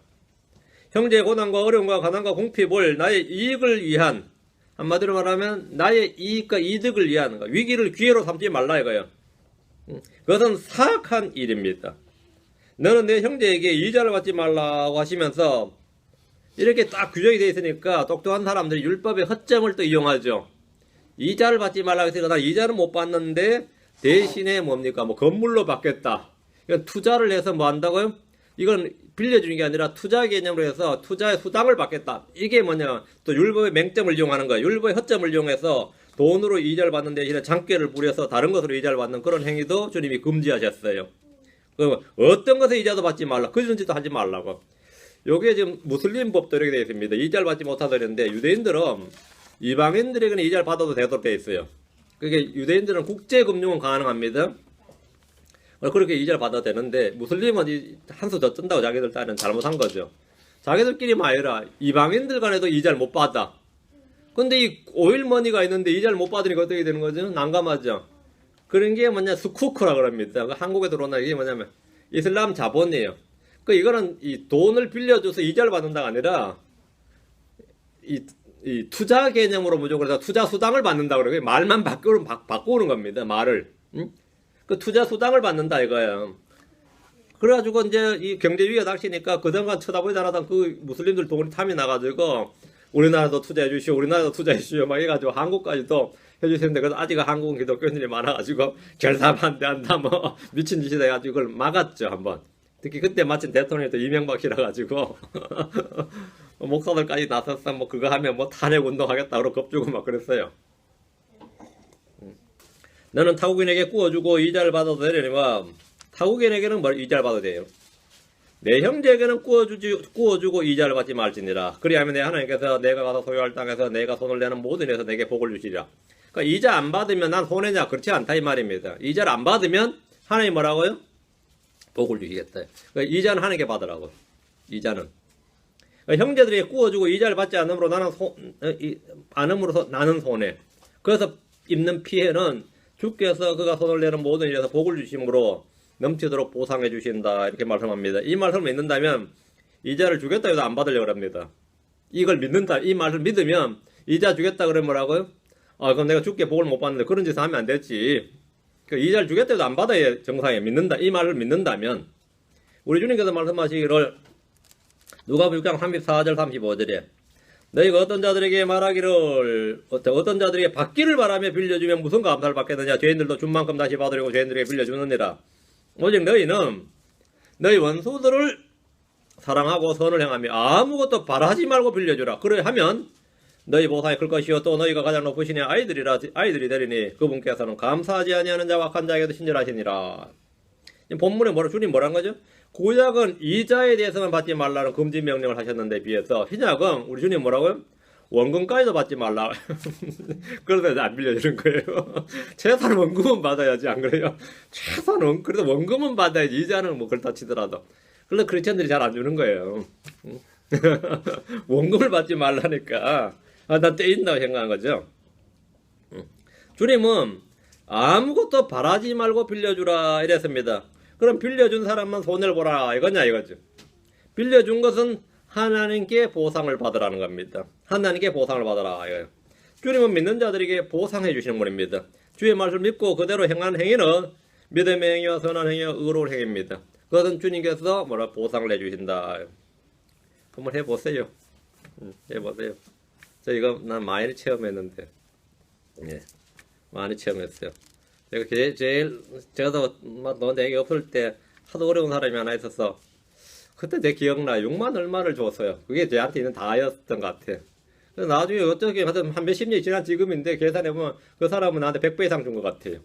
형제의 고난과 어려움과 가난과 궁핍을 나의 이익을 위한 한마디로 말하면 나의 이익과 이득을 위한 위기를 기회로 삼지 말라 이거예요. 그것은 사악한 일입니다. 너는 내 형제에게 이자를 받지 말라고 하시면서 이렇게 딱 규정이 되어 있으니까 똑똑한 사람들이 율법의 허점을 또 이용하죠. 이자를 받지 말라고 해서 나 이자는 못 받는데 대신에 뭡니까? 뭐 건물로 받겠다. 이건 투자를 해서 뭐 한다고요? 이건 빌려주는 게 아니라 투자 개념으로 해서 투자의 수당을 받겠다. 이게 뭐냐? 또 율법의 맹점을 이용하는 거예요. 율법의 허점을 이용해서 돈으로 이자를 받는 대신에 장꾀를 부려서 다른 것으로 이자를 받는 그런 행위도 주님이 금지하셨어요. 그럼 어떤 것에 이자도 받지 말라. 그런 짓도 하지 말라고. 요게 지금 무슬림 법도 이렇게 되어 있습니다. 이자를 받지 못하더랬는데 유대인들은 이방인들에게는 이자를 받아도 되도록 되어 있어요. 그게 유대인들은 국제금융은 가능합니다. 그렇게 이자를 받아도 되는데 무슬림은 한 수 더 뜬다고 자기들 딸은 잘못한 거죠. 자기들끼리만 아니라 이방인들 간에도 이자를 못 받아. 근데 이 오일머니가 있는데 이자를 못 받으니까 어떻게 되는 거죠? 난감하죠. 그런 게 뭐냐 스쿠크라 그럽니다. 한국에 들어온다 이게 뭐냐면 이슬람 자본이에요. 이거는 이 돈을 빌려줘서 이자를 받는다가 아니라 이 투자 개념으로 무조건 해서 투자 수당을 받는다 그래요. 말만 바꾸는 겁니다. 말을. 응? 그 투자 수당을 받는다 이거예요. 그래가지고 이제 이 경제 위기가 닥치니까 그동안 쳐다보지 않았던 그 무슬림들 돈이 탐이 나가지고 우리나라도 투자해 주시오, 우리나라도 투자해 주시오 막 해가지고 한국까지도 해주시는데 그래도 아직 한국은 기독교인들이 많아가지고 결사반대한다 뭐 미친 짓이다 해가지고 그걸 막았죠 한번. 특히 그때 마침 대통령이 또 이명박이라 가지고 목사들까지 나섰어 뭐 그거 하면 뭐 탄핵 운동하겠다 그러고 겁주고 막 그랬어요. 너는 타국인에게 꾸어주고 이자를 받아도 되려니와 타국인에게는 뭘 이자를 받아도 돼요. 내 형제에게는 꾸어주고 이자를 받지 말지니라. 그리하면 내 하나님께서 내가 가서 소유할 땅에서 내가 손을 내는 모든 일에서 내게 복을 주시리라. 그러니까 이자 안 받으면 난 손해냐? 그렇지 않다 이 말입니다. 이자를 안 받으면 하나님 뭐라고요? 복을 주시겠다. 그러니까 이자는 하나님께 받으라고. 이자는. 형제들에게 구워주고 이자를 받지 않음으로 않음으로써 나는 손해. 그래서 입는 피해는 주께서 그가 손을 내는 모든 일에서 복을 주심으로 넘치도록 보상해 주신다. 이렇게 말씀합니다. 이 말씀을 믿는다면 이자를 주겠다 해도 안 받으려고 합니다. 이걸 믿는다. 이 말을 믿으면 이자 주겠다 그러면 뭐라고요? 그럼 내가 주께 복을 못 받는데 그런 짓을 하면 안 됐지. 그 이자를 주겠다 해도 안 받아야 정상이에요. 믿는다. 이 말을 믿는다면 우리 주님께서 말씀하시기를 누가복음 6장 34절 35절에 너희가 어떤 자들에게 말하기를 어떤 자들에게 받기를 바라며 빌려주면 무슨 감사를 받겠느냐. 죄인들도 준 만큼 다시 받으려고 죄인들에게 빌려주느니라. 오직 너희는 너희 원수들을 사랑하고 선을 행하며 아무것도 바라지 말고 빌려주라. 그래 하면 너희 보상이 클 것이요 또 너희가 가장 높으시니 아이들이 되리니 그분께서는 감사하지 아니하는 자와 악한 자에게도 친절하시니라. 본문에 주님 뭐란 거죠? 구약은 이자에 대해서만 받지 말라는 금지 명령을 하셨는데 비해서 신약은 우리 주님 뭐라고요? 원금까지도 받지 말라. 그래서 안 빌려주는 거예요. 최소한 원금은 받아야지, 안 그래요? 최소한 그래도 원금은 받아야지. 이자는 뭐 그렇다 치더라도. 그래서 크리스천들이 잘 안 주는 거예요. 원금을 받지 말라니까 나 떼인다고 생각한 거죠. 주님은 아무것도 바라지 말고 빌려주라 이랬습니다. 그럼 빌려준 사람만 손해를 보라 이거냐 이거죠. 빌려준 것은 하나님께 보상을 받으라는 겁니다. 하나님께 보상을 받아라 이거예요. 주님은 믿는 자들에게 보상해 주시는 분입니다. 주의 말씀을 믿고 그대로 행한 행위는 믿음의 행위와 선한 행위와 의로운 행위입니다. 그것은 주님께서 보상을 해주신다. 한번 해보세요. 해보세요. 저 이거 난 많이 체험했는데, 예, 많이 체험했어요. 제가 돈 내기 없을 때 하도 어려운 사람이 하나 있어서 그때 내 기억나 6만 얼마를 줬어요. 그게 저한테 있는 다였던 것 같아. 그래서 나중에 어떻게 하든 한 몇십 년이 지난 지금인데 계산해보면 그 사람은 나한테 100배 이상 준 것 같아요.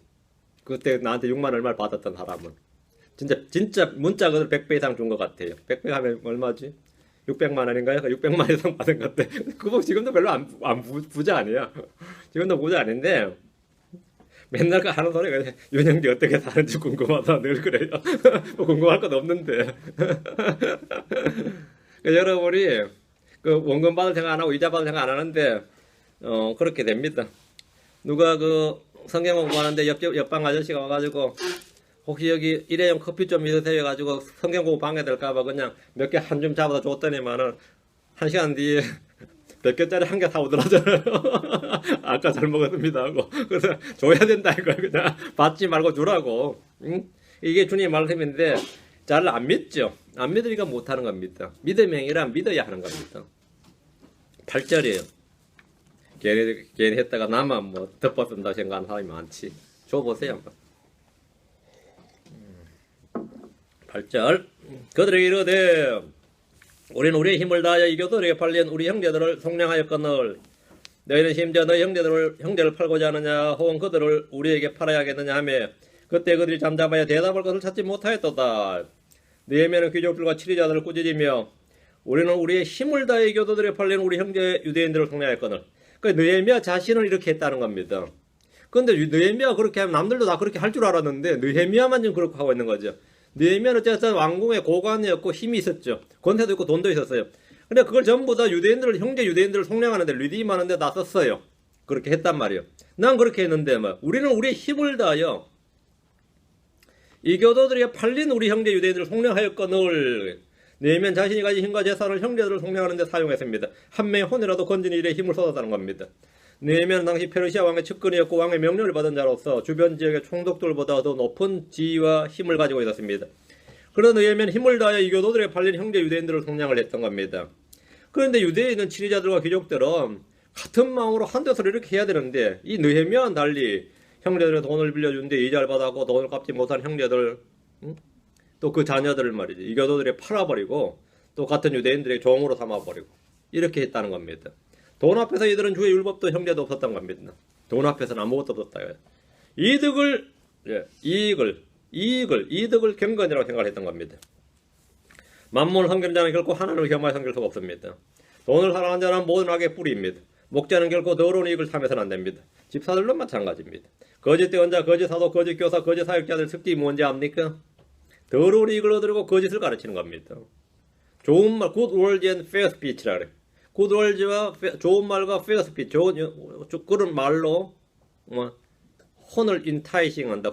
그때 나한테 6만 얼마를 받았던 사람은 진짜 문자 그대로 100배 이상 준 것 같아요. 100배 하면 얼마지? 600만 원인가요? 600만 이상 받은 것 같아. 그거 지금도 별로 부자 아니야. 지금도 부자 아닌데 맨날 하는 소리가 윤영이 어떻게 사는지 궁금하다 늘 그래요. 뭐 궁금할 건 없는데. 여러분이 그 원금 받을 생각 안 하고 이자 받을 생각 안 하는데 그렇게 됩니다. 누가 그 성경 공부하는데 옆방 아저씨가 와가지고 혹시 여기 일회용 커피 좀 있으세요 해가지고 성경 공부 방해될까봐 그냥 몇 개 한 줌 잡아서 줬더니만은 1시간 뒤에 몇 개짜리 한 개 사오더라잖아요. 아까 잘 먹었습니다 하고. 그래서 줘야 된다 이걸 그냥 받지 말고 주라고. 응? 이게 주님 말씀인데 잘 안 믿죠. 안 믿으니까 못하는 겁니다. 믿음의 행위란 믿어야 하는 겁니다. 8절이에요. 괜히 했다가 나만 뭐 덮어쓴다 생각하는 사람이 많지. 줘보세요 한번. 8절 그들에게 이르되 우리는 우리의 힘을 다하여 이교도에게 팔린 우리 형제들을 속량하였거늘 너희는 심지어 너희 형제를 팔고자 하느냐 혹은 그들을 우리에게 팔아야겠느냐 하며 그때 그들이 잠잠하여 대답할 것을 찾지 못하였도다. 느헤미야는 귀족들과 치리자들을 꾸짖으며 우리는 우리의 힘을 다하여 이교도들에게 팔린 우리 형제 유대인들을 속량하였거늘. 그러니까 느헤미야 자신을 이렇게 했다는 겁니다. 그런데 느헤미야가 그렇게 하면 남들도 다 그렇게 할 줄 알았는데 느헤미야만 지금 그렇게 하고 있는 거죠. 느헤미야는 어쨌든 왕궁의 고관이었고 힘이 있었죠. 권세도 있고 돈도 있었어요. 근데 그걸 전부 다 형제 유대인들을 속량하는데 리디임하는데 다 썼어요. 그렇게 했단 말이에요. 난 그렇게 했는데 우리는 우리의 힘을 다하여 이 교도들에게 팔린 우리 형제 유대인들을 속량하였거늘. 느헤미야는 자신이 가진 힘과 재산을 형제들을 속량하는 데 사용했습니다. 한 명의 혼이라도 건진 일에 힘을 쏟았다는 겁니다. 느헤미야는 당시 페르시아 왕의 측근이었고 왕의 명령을 받은 자로서 주변 지역의 총독들보다 더 높은 지위와 힘을 가지고 있었습니다. 그러나 느헤미야는 힘을 다하여 이 교도들에 팔린 형제 유대인들을 속량을 했던 겁니다. 그런데 유대인은 치리자들과 귀족들은 같은 마음으로 한 뜻으로 이렇게 해야 되는데 이 느헤미야와는 달리 형제들의 돈을 빌려주는데 이자를 받았고 돈을 갚지 못한 형제들 또 그 자녀들을 말이지 이 교도들에 팔아버리고 또 같은 유대인들의 종으로 삼아버리고 이렇게 했다는 겁니다. 돈 앞에서 이들은 주의 율법도 형제도 없었던 겁니다. 돈 앞에서는 아무것도 없었다. 이득을 경건이라고 생각을 했던 겁니다. 만몬을 섬기는 자는 결코 하나님을 겸하여 섬길 수가 없습니다. 돈을 사랑하는 자는 모든 악의 뿌리입니다. 목자는 결코 더러운 이익을 탐해서는 안 됩니다. 집사들도 마찬가지입니다. 거짓 대언자, 거짓 사도, 거짓 교사, 거짓 사역자들 특징이 뭔지 압니까? 더러운 이익을 얻으려고 거짓을 가르치는 겁니다. 좋은 말, good words and fair speech라 그래. good words와 좋은 말과 fair speech, 그런 말로 뭐 혼을 인타이싱한다,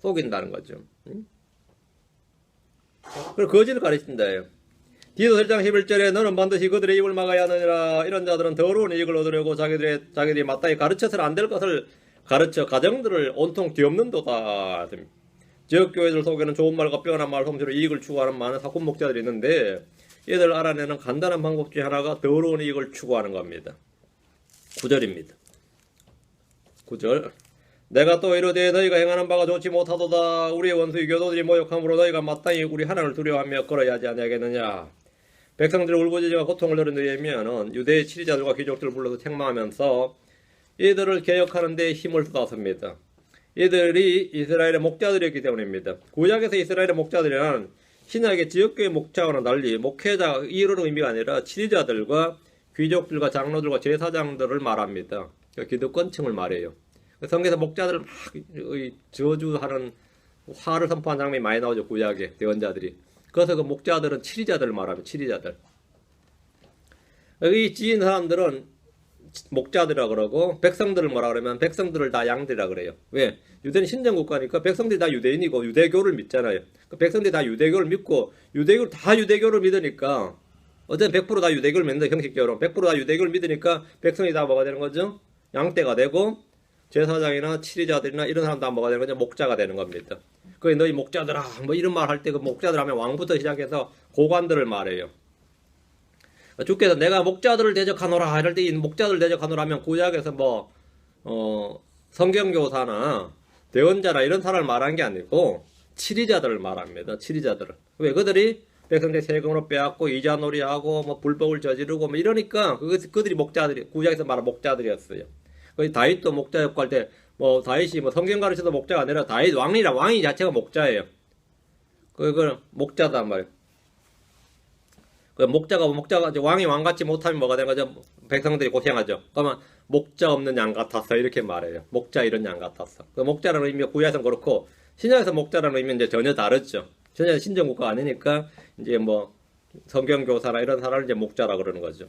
속인다는 거죠. 그리고 거짓을 가르친다. 디도 1장 11절에 너는 반드시 그들의 입을 막아야 하느니라. 이런 자들은 더러운 이익을 얻으려고 자기들이 마땅히 가르쳐서는 안 될 것을 가르쳐 가정들을 온통 뒤엎는도다. 지역교회들 속에는 좋은 말과 빼어난 말 솜씨로 이익을 추구하는 많은 사꾼 목자들이 있는데 얘들 알아내는 간단한 방법 중에 하나가 더러운 이익을 추구하는 겁니다. 9절입니다. 9절 내가 또 이르되 너희가 행하는 바가 좋지 못하도다. 우리의 원수 유교도들이 모욕함으로 너희가 마땅히 우리 하나님을 두려워하며 걸어야 하지 아니하겠느냐. 백성들의 울부짖음과 고통을 들은 너희에면은 유대의 치리자들과 귀족들을 불러서 책망하면서 이들을 개혁하는 데 힘을 쏟았습니다. 이들이 이스라엘의 목자들이었기 때문입니다. 구약에서 이스라엘의 목자들이란 신약의 지역교회 목자와는 달리 목회자 이런 의미가 아니라 치리자들과 귀족들과 장로들과 제사장들을 말합니다. 기득권층을 말해요. 성경에서 목자들을 막 저주하는 화를 선포한 장면이 많이 나오죠. 구약에 대언자들이. 그래서 그 목자들은 치리자들을 말합니다. 치리자들. 이 지은 사람들은 목자들이라 그러고 백성들을 뭐라 그러면 백성들을 다 양들이라 그래요. 왜? 유대는 신정국가니까 백성들이 다 유대인이고 유대교를 믿잖아요. 그 백성들이 다 유대교를 믿고 다 유대교를 믿으니까 어쨌든 100%다 유대교를 믿는다. 형식적으로 100%다 유대교를 믿으니까 백성이 다 뭐가 되는 거죠? 양떼가 되고 제사장이나 치리자들이나 이런 사람 다 뭐가 되는 거죠? 목자가 되는 겁니다. 그 너희 목자들아 뭐 이런 말 할 때 그 목자들 하면 왕부터 시작해서 고관들을 말해요. 주께서 내가 목자들을 대적하노라 이럴 때 이 목자들을 대적하노라 하면 구약에서 성경교사나 대언자나 이런 사람을 말한 게 아니고 치리자들을 말합니다. 치리자들을. 왜? 그들이 백성들 세금으로 빼앗고 이자놀이하고 뭐 불법을 저지르고 뭐 이러니까 그들이 목자들이 구약에서 말한 목자들이었어요. 그 다윗도 목자 역할 때 뭐 다윗이 뭐 성경 가르쳐도 목자가 아니라 다윗 왕이 자체가 목자예요. 그걸 목자단 말이에요. 그 목자가 왕이 왕같지 못하면 뭐가 되는 거죠? 백성들이 고생하죠. 그러면 목자 없는 양 같았어 이렇게 말해요. 목자 이런 양 같았어. 그 목자라는 의미가 구약에서는 그렇고 신약에서 목자라는 의미는 이제 전혀 다르죠. 전혀 신정국가 아니니까 이제 뭐 성경교사나 이런 사람을 이제 목자라 그러는 거죠.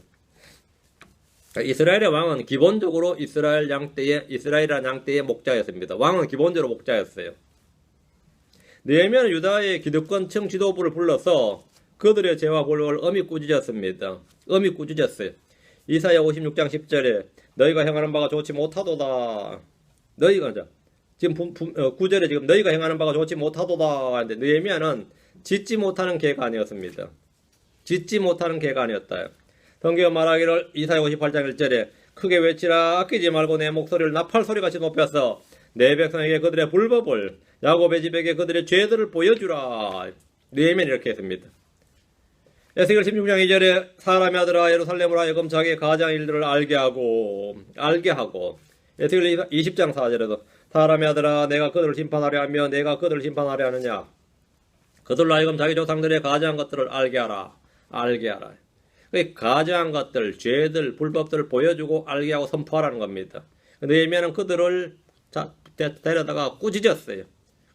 이스라엘의 왕은 기본적으로 이스라엘이라는 양떼의 목자였습니다. 왕은 기본적으로 목자였어요. 느헤미야는 유다의 기득권층 지도부를 불러서 그들의 죄와 볼을 엄히 꾸짖었습니다. 엄히 꾸짖었어요. 이사야 56장 10절에 너희가 행하는 바가 좋지 못하도다. 지금 9절에 지금 너희가 행하는 바가 좋지 못하도다 하는데 느헤미야는 짓지 못하는 개가 아니었습니다. 짓지 못하는 개가 아니었다. 성경 말하기를 이사야 58장 1절에 크게 외치라 아끼지 말고 내 목소리를 나팔소리같이 높여서 내 백성에게 그들의 불법을 야곱의 집에게 그들의 죄들을 보여주라. 느헤미야는 이렇게 했습니다. 에스겔 16장 2절에 사람의 아들아 예루살렘으로 하여금 자기의 가장 일들을 알게 하고 에스겔 20장 4절에도 사람의 아들아 내가 그들을 심판하려 하며 내가 그들을 심판하려 하느냐 그들로 하여금 자기 조상들의 가장 것들을 알게 하라. 가장 것들, 죄들, 불법들을 보여주고 알게 하고 선포하라는 겁니다. 느헤미야는 그들을 데려다가 꾸짖었어요.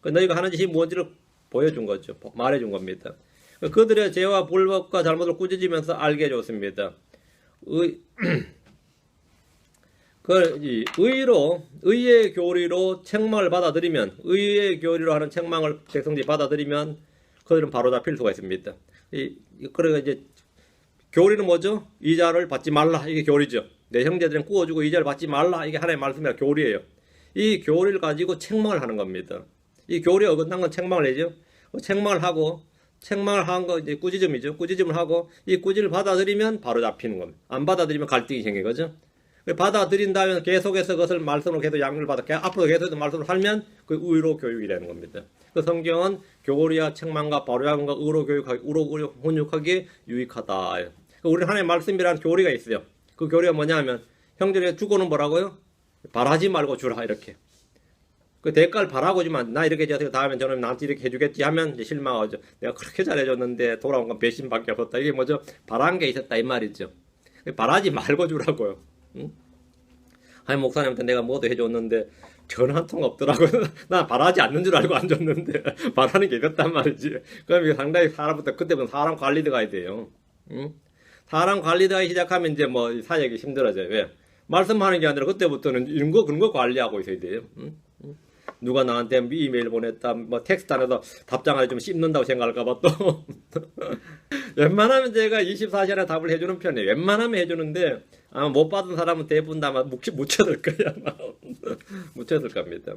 너희가 하는 짓이 뭔지를 보여준 거죠. 말해준 겁니다. 그들의 죄와 불법과 잘못을 꾸짖으면서 알게 해줬습니다. 의의 교리로 책망을 받아들이면, 의의 교리로 하는 책망을 백성들이 받아들이면 그들은 바로 잡힐 수가 있습니다. 그러니까 이제 교리는 뭐죠? 이자를 받지 말라. 이게 교리죠. 내 형제들은 구워주고 이자를 받지 말라. 이게 하나님의 말씀이라 교리예요. 이 교리를 가지고 책망을 하는 겁니다. 이 교리에 어긋난 건 책망을 내죠. 책망을 한 거 이제 꾸짖음이죠. 꾸짖음을 하고 이 꾸짖음을 받아들이면 바로 잡히는 겁니다. 안 받아들이면 갈등이 생긴 거죠. 받아들인다면 계속해서 그것을 말씀으로 계속 양육을 받아 앞으로 계속 말씀을 살면 그 의로 교육이 되는 겁니다. 그 성경은 교리와 책망과 바로함과 의로 교육하기, 의로 훈육하기에 유익하다. 우리 하나님의 말씀이라는 교리가 있어요. 그 교리가 뭐냐면 형제를 주고는 뭐라고요? 바라지 말고 주라 이렇게. 그 대가를 바라고 주면 나 이렇게 해줘서 다음에 저는 나한테 이렇게 해주겠지 하면 이제 실망하죠. 내가 그렇게 잘해줬는데 돌아온 건 배신밖에 없었다. 이게 뭐죠? 바란 게 있었다 이 말이죠. 바라지 말고 주라고요. 응? 아니 목사님한테 내가 뭐도 해줬는데 전화 한 통 없더라고요. 나 바라지 않는 줄 알고 앉았는데 바라는 게 있었단 말이지. 그럼 이게 상당히 사람부터 그때부터 사람 관리 들어가야 돼요. 응? 사람 관리하기 시작하면 이제 뭐 사역이 힘들어져요. 왜? 말씀하는 게 아니라 그때부터는 이런 거 그런 거 관리하고 있어야 돼요. 응? 누가 나한테 이메일 보냈다, 뭐 텍스트 안에서 답장을 좀 씹는다고 생각할까봐 또 웬만하면 제가 24시간에 답을 해주는 편이에요. 웬만하면 해주는데 아마 못 받은 사람은 대부분 다 아마 묻혀들 거야. 아마 묻혀들 겁니다.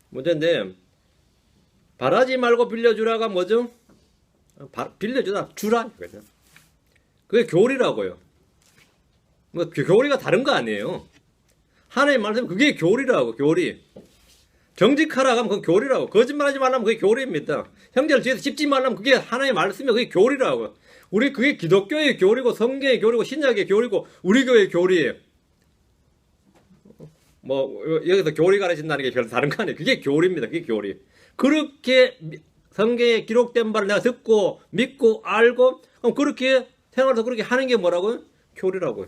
문제인데 바라지 말고 빌려주라가 뭐죠? 빌려주라, 주라. 그냥. 그게 교리라고요. 뭐 교리가 다른 거 아니에요. 하나님 말씀 그게 교리라고. 교리. 정직하라 하면 그건 교리라고. 거짓말하지 말라면 그게 교리입니다. 형제를 뒤에서 씹지 말라면 그게 하나님 말씀이면 그게 교리라고. 우리 그게 기독교의 교리고 성경의 교리고 신약의 교리고 우리 교회의 교리예요. 뭐 여기서 교리 가르친다는 게 별로 다른 거 아니에요. 그게 교리입니다. 그게 교리. 그렇게 성경에 기록된 바를 내가 듣고 믿고 알고 그럼 그렇게 생활해서 그렇게 하는 게 뭐라고요? 교리라고요.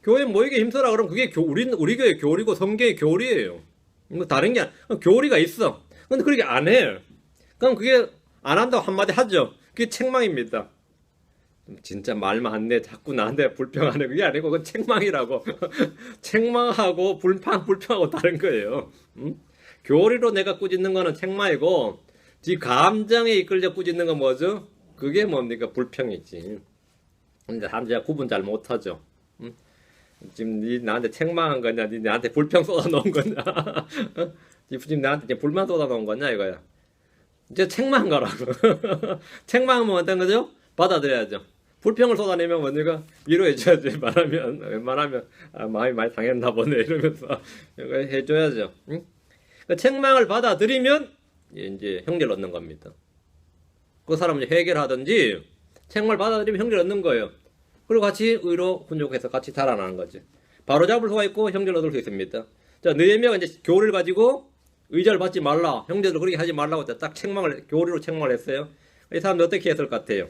교회 모이게 힘써라 그러면 그게 우리 교회 교리고 성경의 교리예요. 뭐 다른 게 교리가 있어. 근데 그렇게 안 해. 그럼 그게 안 한다고 한마디 하죠. 그게 책망입니다. 진짜 말 많네. 자꾸 나한테 불평하네. 그게 아니고 그건 책망이라고. 책망하고 불평하고 다른 거예요. 응? 교리로 내가 꾸짖는 거는 책망이고 지 감정에 이끌려 꾸짖는 건 뭐죠? 그게 뭡니까? 불평이지. 근데 사람들이 구분 잘 못하죠. 응? 지금 니 나한테 책망한 거냐? 니 나한테 불평 쏟아놓은 거냐? 지금 나한테 이제 불만 쏟아놓은 거냐 이거야. 이제 책망한 거라고. 책망하면 어떤 거죠? 받아들여야죠. 불평을 쏟아내면 뭡니까? 위로해줘야지. 말하면 웬만하면 마음이 많이 상했나 보네 이러면서 이거 해줘야죠. 응? 그 책망을 받아들이면 이제 형제를 얻는 겁니다. 그 사람은 해결하든지 책망을 받아들이면 형제를 얻는 거예요. 그리고 같이 의로 훈육해서 같이 자라나는 거지. 바로 잡을 수가 있고 형제를 얻을 수 있습니다. 자, 느헤미야가 이제 교리를 가지고 의자를 받지 말라. 형제들 그렇게 하지 말라고 딱 교리로 책망을 했어요. 이 사람들 어떻게 했을 것 같아요?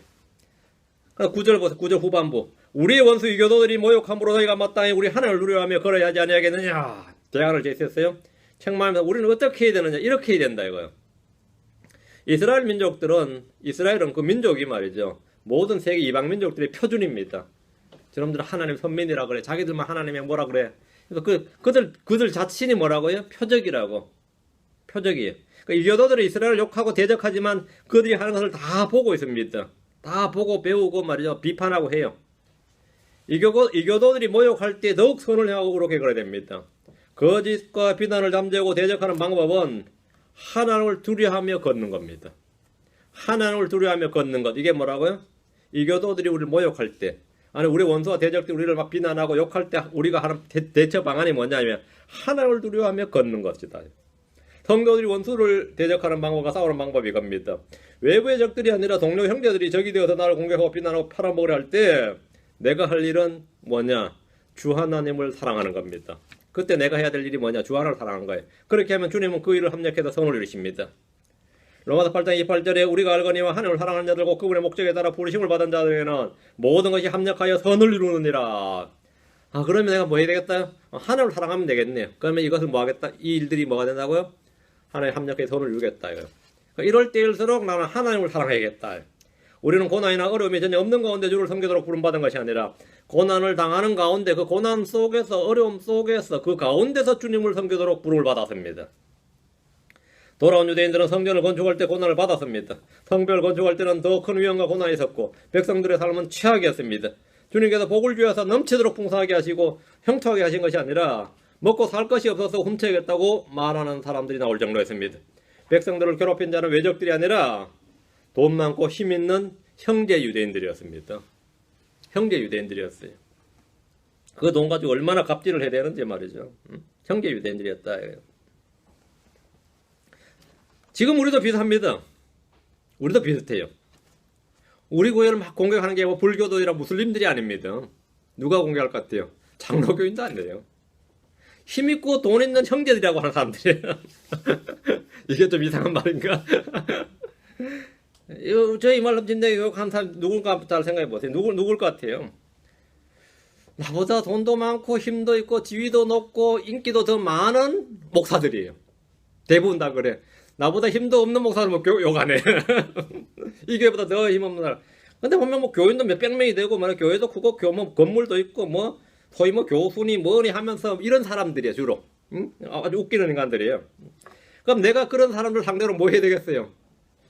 9절 보세요. 9절 후반부. 우리의 원수 이교도들이 모욕함으로 너희가 마땅히 우리 하나님을 누려하며 걸어야 하지 아니하겠느냐. 제안을 제시했어요. 책망하면서 우리는 어떻게 해야 되느냐. 이렇게 해야 된다 이거예요. 이스라엘은 그 민족이 말이죠. 모든 세계 이방 민족들의 표준입니다. 저놈들은 하나님 선민이라 그래. 자기들만 하나님이 뭐라 그래. 그래서 그들 자신이 뭐라고요? 표적이라고. 표적이에요. 그러니까 이교도들이 이스라엘을 욕하고 대적하지만 그들이 하는 것을 다 보고 있습니다. 다 보고 배우고 말이죠. 비판하고 해요. 이교도들이 모욕할 때 더욱 선을 행하고 그렇게 그래야 됩니다. 거짓과 비난을 잠재우고 대적하는 방법은 하나님을 두려워하며 걷는 겁니다. 하나님을 두려워하며 걷는 것. 이게 뭐라고요? 이교도들이 우리를 모욕할 때, 아니 우리 원수와 대적들이 우리를 막 비난하고 욕할 때 우리가 하는 대처 방안이 뭐냐면 하나님을 두려워하며 걷는 것이다. 성도들이 원수를 대적하는 방법과 싸우는 방법이 이겁니다. 외부의 적들이 아니라 동료 형제들이 적이 되어서 나를 공격하고 비난하고 팔아먹으려 할 때 내가 할 일은 뭐냐? 주 하나님을 사랑하는 겁니다. 그때 내가 해야 될 일이 뭐냐? 주 하나님을 사랑하는 거예요. 그렇게 하면 주님은 그 일을 합력해서 선을 이루십니다. 로마서 8장 28절에 우리가 알거니와 하나님을 사랑하는 자들과 그분의 목적에 따라 부르심을 받은 자들에게는 모든 것이 합력하여 선을 이루느니라. 그러면 내가 뭐 해야 되겠다? 하나님을 사랑하면 되겠네요. 그러면 이것을 뭐 하겠다? 이 일들이 뭐가 된다고요? 하나님 합력해 선을 이루겠다. 그러니까 이럴 때일수록 나는 하나님을 사랑해야겠다. 우리는 고난이나 어려움이 전혀 없는 가운데 주를 섬기도록 부름받은 것이 아니라 고난을 당하는 가운데 그 고난 속에서 어려움 속에서 그 가운데서 주님을 섬기도록 부름을 받았습니다. 돌아온 유대인들은 성전을 건축할 때 고난을 받았습니다. 성벽을 건축할 때는 더 큰 위험과 고난이 있었고 백성들의 삶은 최악이었습니다. 주님께서 복을 주셔서 넘치도록 풍성하게 하시고 형통하게 하신 것이 아니라 먹고 살 것이 없어서 훔쳐야겠다고 말하는 사람들이 나올 정도였습니다. 백성들을 괴롭힌 자는 외적들이 아니라 돈 많고 힘 있는 형제 유대인들이었습니다. 형제 유대인들이었어요. 그 돈 가지고 얼마나 갑질을 해야 되는지 말이죠. 형제 유대인들이었다. 지금 우리도 비슷합니다. 우리도 비슷해요. 우리 교회를 막 공격하는 게 뭐 불교도이라 무슬림들이 아닙니다. 누가 공격할 것 같아요? 장로교인도 아니에요. 힘있고 돈 있는 형제들이라고 하는 사람들이에요. 이게 좀 이상한 말인가? 저희 말로 진짜 욕하는 사람 누굴까 잘 생각해 보세요. 누굴 것 같아요? 나보다 돈도 많고 힘도 있고 지위도 높고 인기도 더 많은 목사들이에요. 대부분 다 그래. 나보다 힘도 없는 목사를 욕 안 해. 이 교회보다 더 힘없는 사람. 근데 보면 뭐 교인도 몇백 명이 되고 뭐 교회도 크고 뭐 건물도 있고 뭐 소위 뭐 교수니 뭐니 하면서 이런 사람들이야 주로. 응? 아주 웃기는 인간들이에요. 그럼 내가 그런 사람들 상대로 뭐 해야 되겠어요?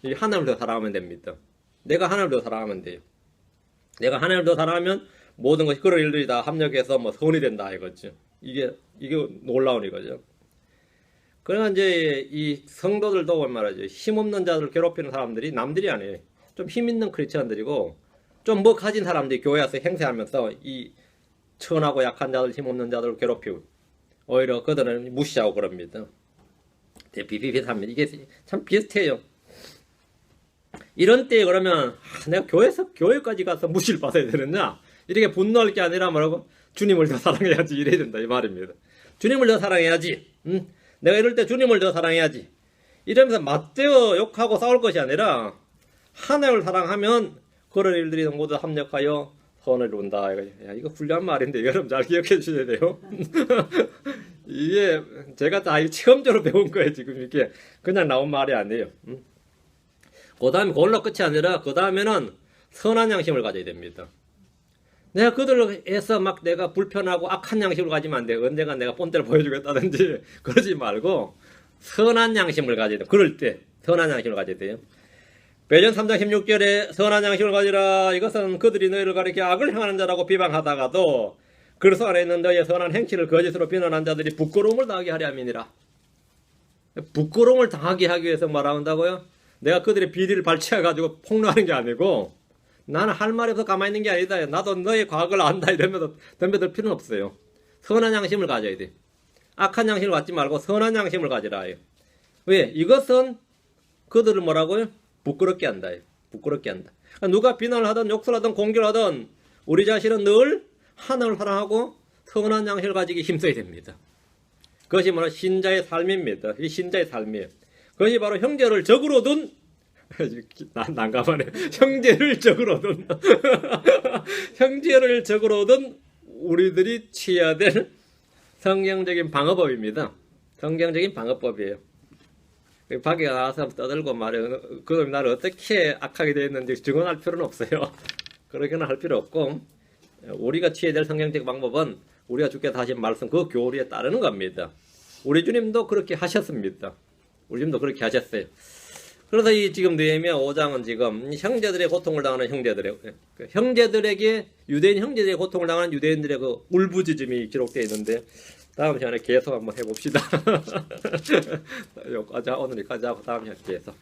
이 하나님을 더 사랑하면 됩니다. 내가 하나님을 더 사랑하면 돼요. 내가 하나님을 더 사랑하면 모든 것이 그런 일들이 다 합력해서 뭐 선이 된다 이거죠. 이게 놀라운 이거죠. 그러나 이제 이 성도들도 말이죠. 힘없는 자들을 괴롭히는 사람들이 남들이 아니에요. 좀 힘 있는 크리스천들이고 좀 뭐 가진 사람들이 교회 와서 행세하면서 이 천하고 약한 자들, 힘없는 자들을 괴롭히고 오히려 그들은 무시하고 그럽니다. 비슷합니다. 이게 참 비슷해요. 이런 때에 그러면 내가 교회까지 가서 무시를 받아야 되느냐? 이렇게 분노할 게 아니라 뭐라고? 주님을 더 사랑해야지 이래야 된다 이 말입니다. 주님을 더 사랑해야지. 내가 이럴 때 주님을 더 사랑해야지. 이러면서 맞대어 욕하고 싸울 것이 아니라 하나님을 사랑하면 그런 일들이 모두 합력하여 선을 이룬다. 야, 이거 훌륭한 말인데 여러분 잘 기억해 주셔야 돼요. 이게 제가 다 체험적으로 배운 거예요. 지금 이게 그냥 나온 말이 아니에요. 그 다음에 그걸로 끝이 아니라 그 다음에는 선한 양심을 가져야 됩니다. 내가 그들로 해서 막 내가 불편하고 악한 양심을 가지면 안 돼. 언젠가 내가 본때를 보여주겠다든지 그러지 말고 선한 양심을 가져야 돼. 그럴 때 선한 양심을 가져야 돼요. 베드로 3장 16절에 선한 양심을 가지라. 이것은 그들이 너희를 가리켜 악을 행하는 자라고 비방하다가도 그리스도 안에 있는 너희의 선한 행실을 거짓으로 비난한 자들이 부끄러움을 당하게 하려 함이니라. 부끄러움을 당하게 하기 위해서 말한다고요? 내가 그들의 비리를 발췌해가지고 폭로하는 게 아니고 나는 할 말이 없어 가만히 있는 게 아니다. 나도 너의 과거를 안다 이러면서 덤벼들 필요는 없어요. 선한 양심을 가져야 돼. 악한 양심을 갖지 말고 선한 양심을 가지라. 왜? 이것은 그들을 뭐라고요? 부끄럽게 한다. 부끄럽게 한다. 그러니까 누가 비난을 하든 욕설 하든 공격을 하든 우리 자신은 늘 하나님을 사랑하고 선한 양심을 가지기 힘써야 됩니다. 그것이 뭐냐? 신자의 삶입니다. 이 신자의 삶이에요. 그것이 바로 형제를 적으로 둔 난감하네. 형제를 적으로 둔 형제를 적으로 둔 우리들이 취해야 될 성경적인 방어법입니다. 성경적인 방어법이에요. 밖에 나와서 떠들고 말해요. 그럼 나를 어떻게 악하게 되었는지 증언할 필요는 없어요. 그러기는 할 필요 없고 우리가 취해야 될 성경적 방법은 우리가 주께서 하신 말씀 그 교리에 따르는 겁니다. 우리 주님도 그렇게 하셨습니다. 우리 주님도 그렇게 하셨어요. 그래서 이 지금 느헤미야 5장은 지금 형제들의 고통을 당하는 형제들에게 유대인 형제들의 고통을 당하는 유대인들의 그 울부짖음이 기록되어 있는데 다음 시간에 계속 한번 해봅시다. 여기까지 오늘까지 하고 다음 시간에 계속.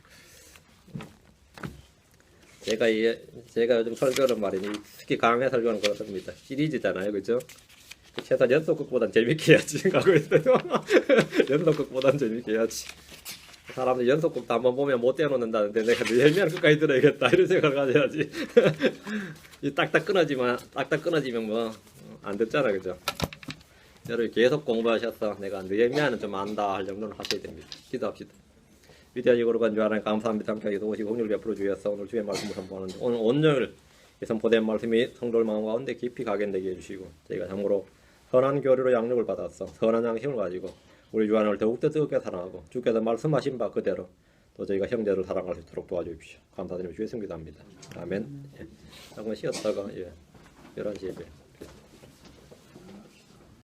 제가 요즘 설교를 말이니 특히 강의 설교는 그렇습니다. 시리즈잖아요, 그죠? 최소한 연속극보단 재밌게 해야지 생각하고 있어요. 연속극보단 재밌게 해야지. 사람들 연속극도 한번 보면 못 떼어놓는다는데 내가 느헤미야를 끝까지 들어야겠다 이런 생각을 가져야지. 이 딱딱 끊어지면 뭐 안 듣잖아, 그죠? 여러분 계속 공부하셔서 내가 느헤미야는 좀 안다 할 정도는 하셔야 됩니다. 기도합시다. 위대하시고 거룩한 주 하나님 감사합니다. 함께 오시고 긍휼을 베풀어 주셔서 오늘 주의 말씀을 선포하는데 오늘 온종일 선포된 말씀이 성도의 마음 가운데 깊이 각인되게 해주시고 저희가 참으로 선한 교리로 양육을 받아서 선한 양심을 가지고 우리 주 하나님을 더욱더 뜨겁게 사랑하고 주께서 말씀하신 바 그대로 또 저희가 형제를 사랑할 수 있도록 도와주십시오. 감사드리며 주의 성기도합니다. 아멘. 잠깐 쉬었다가 11시에 봬요.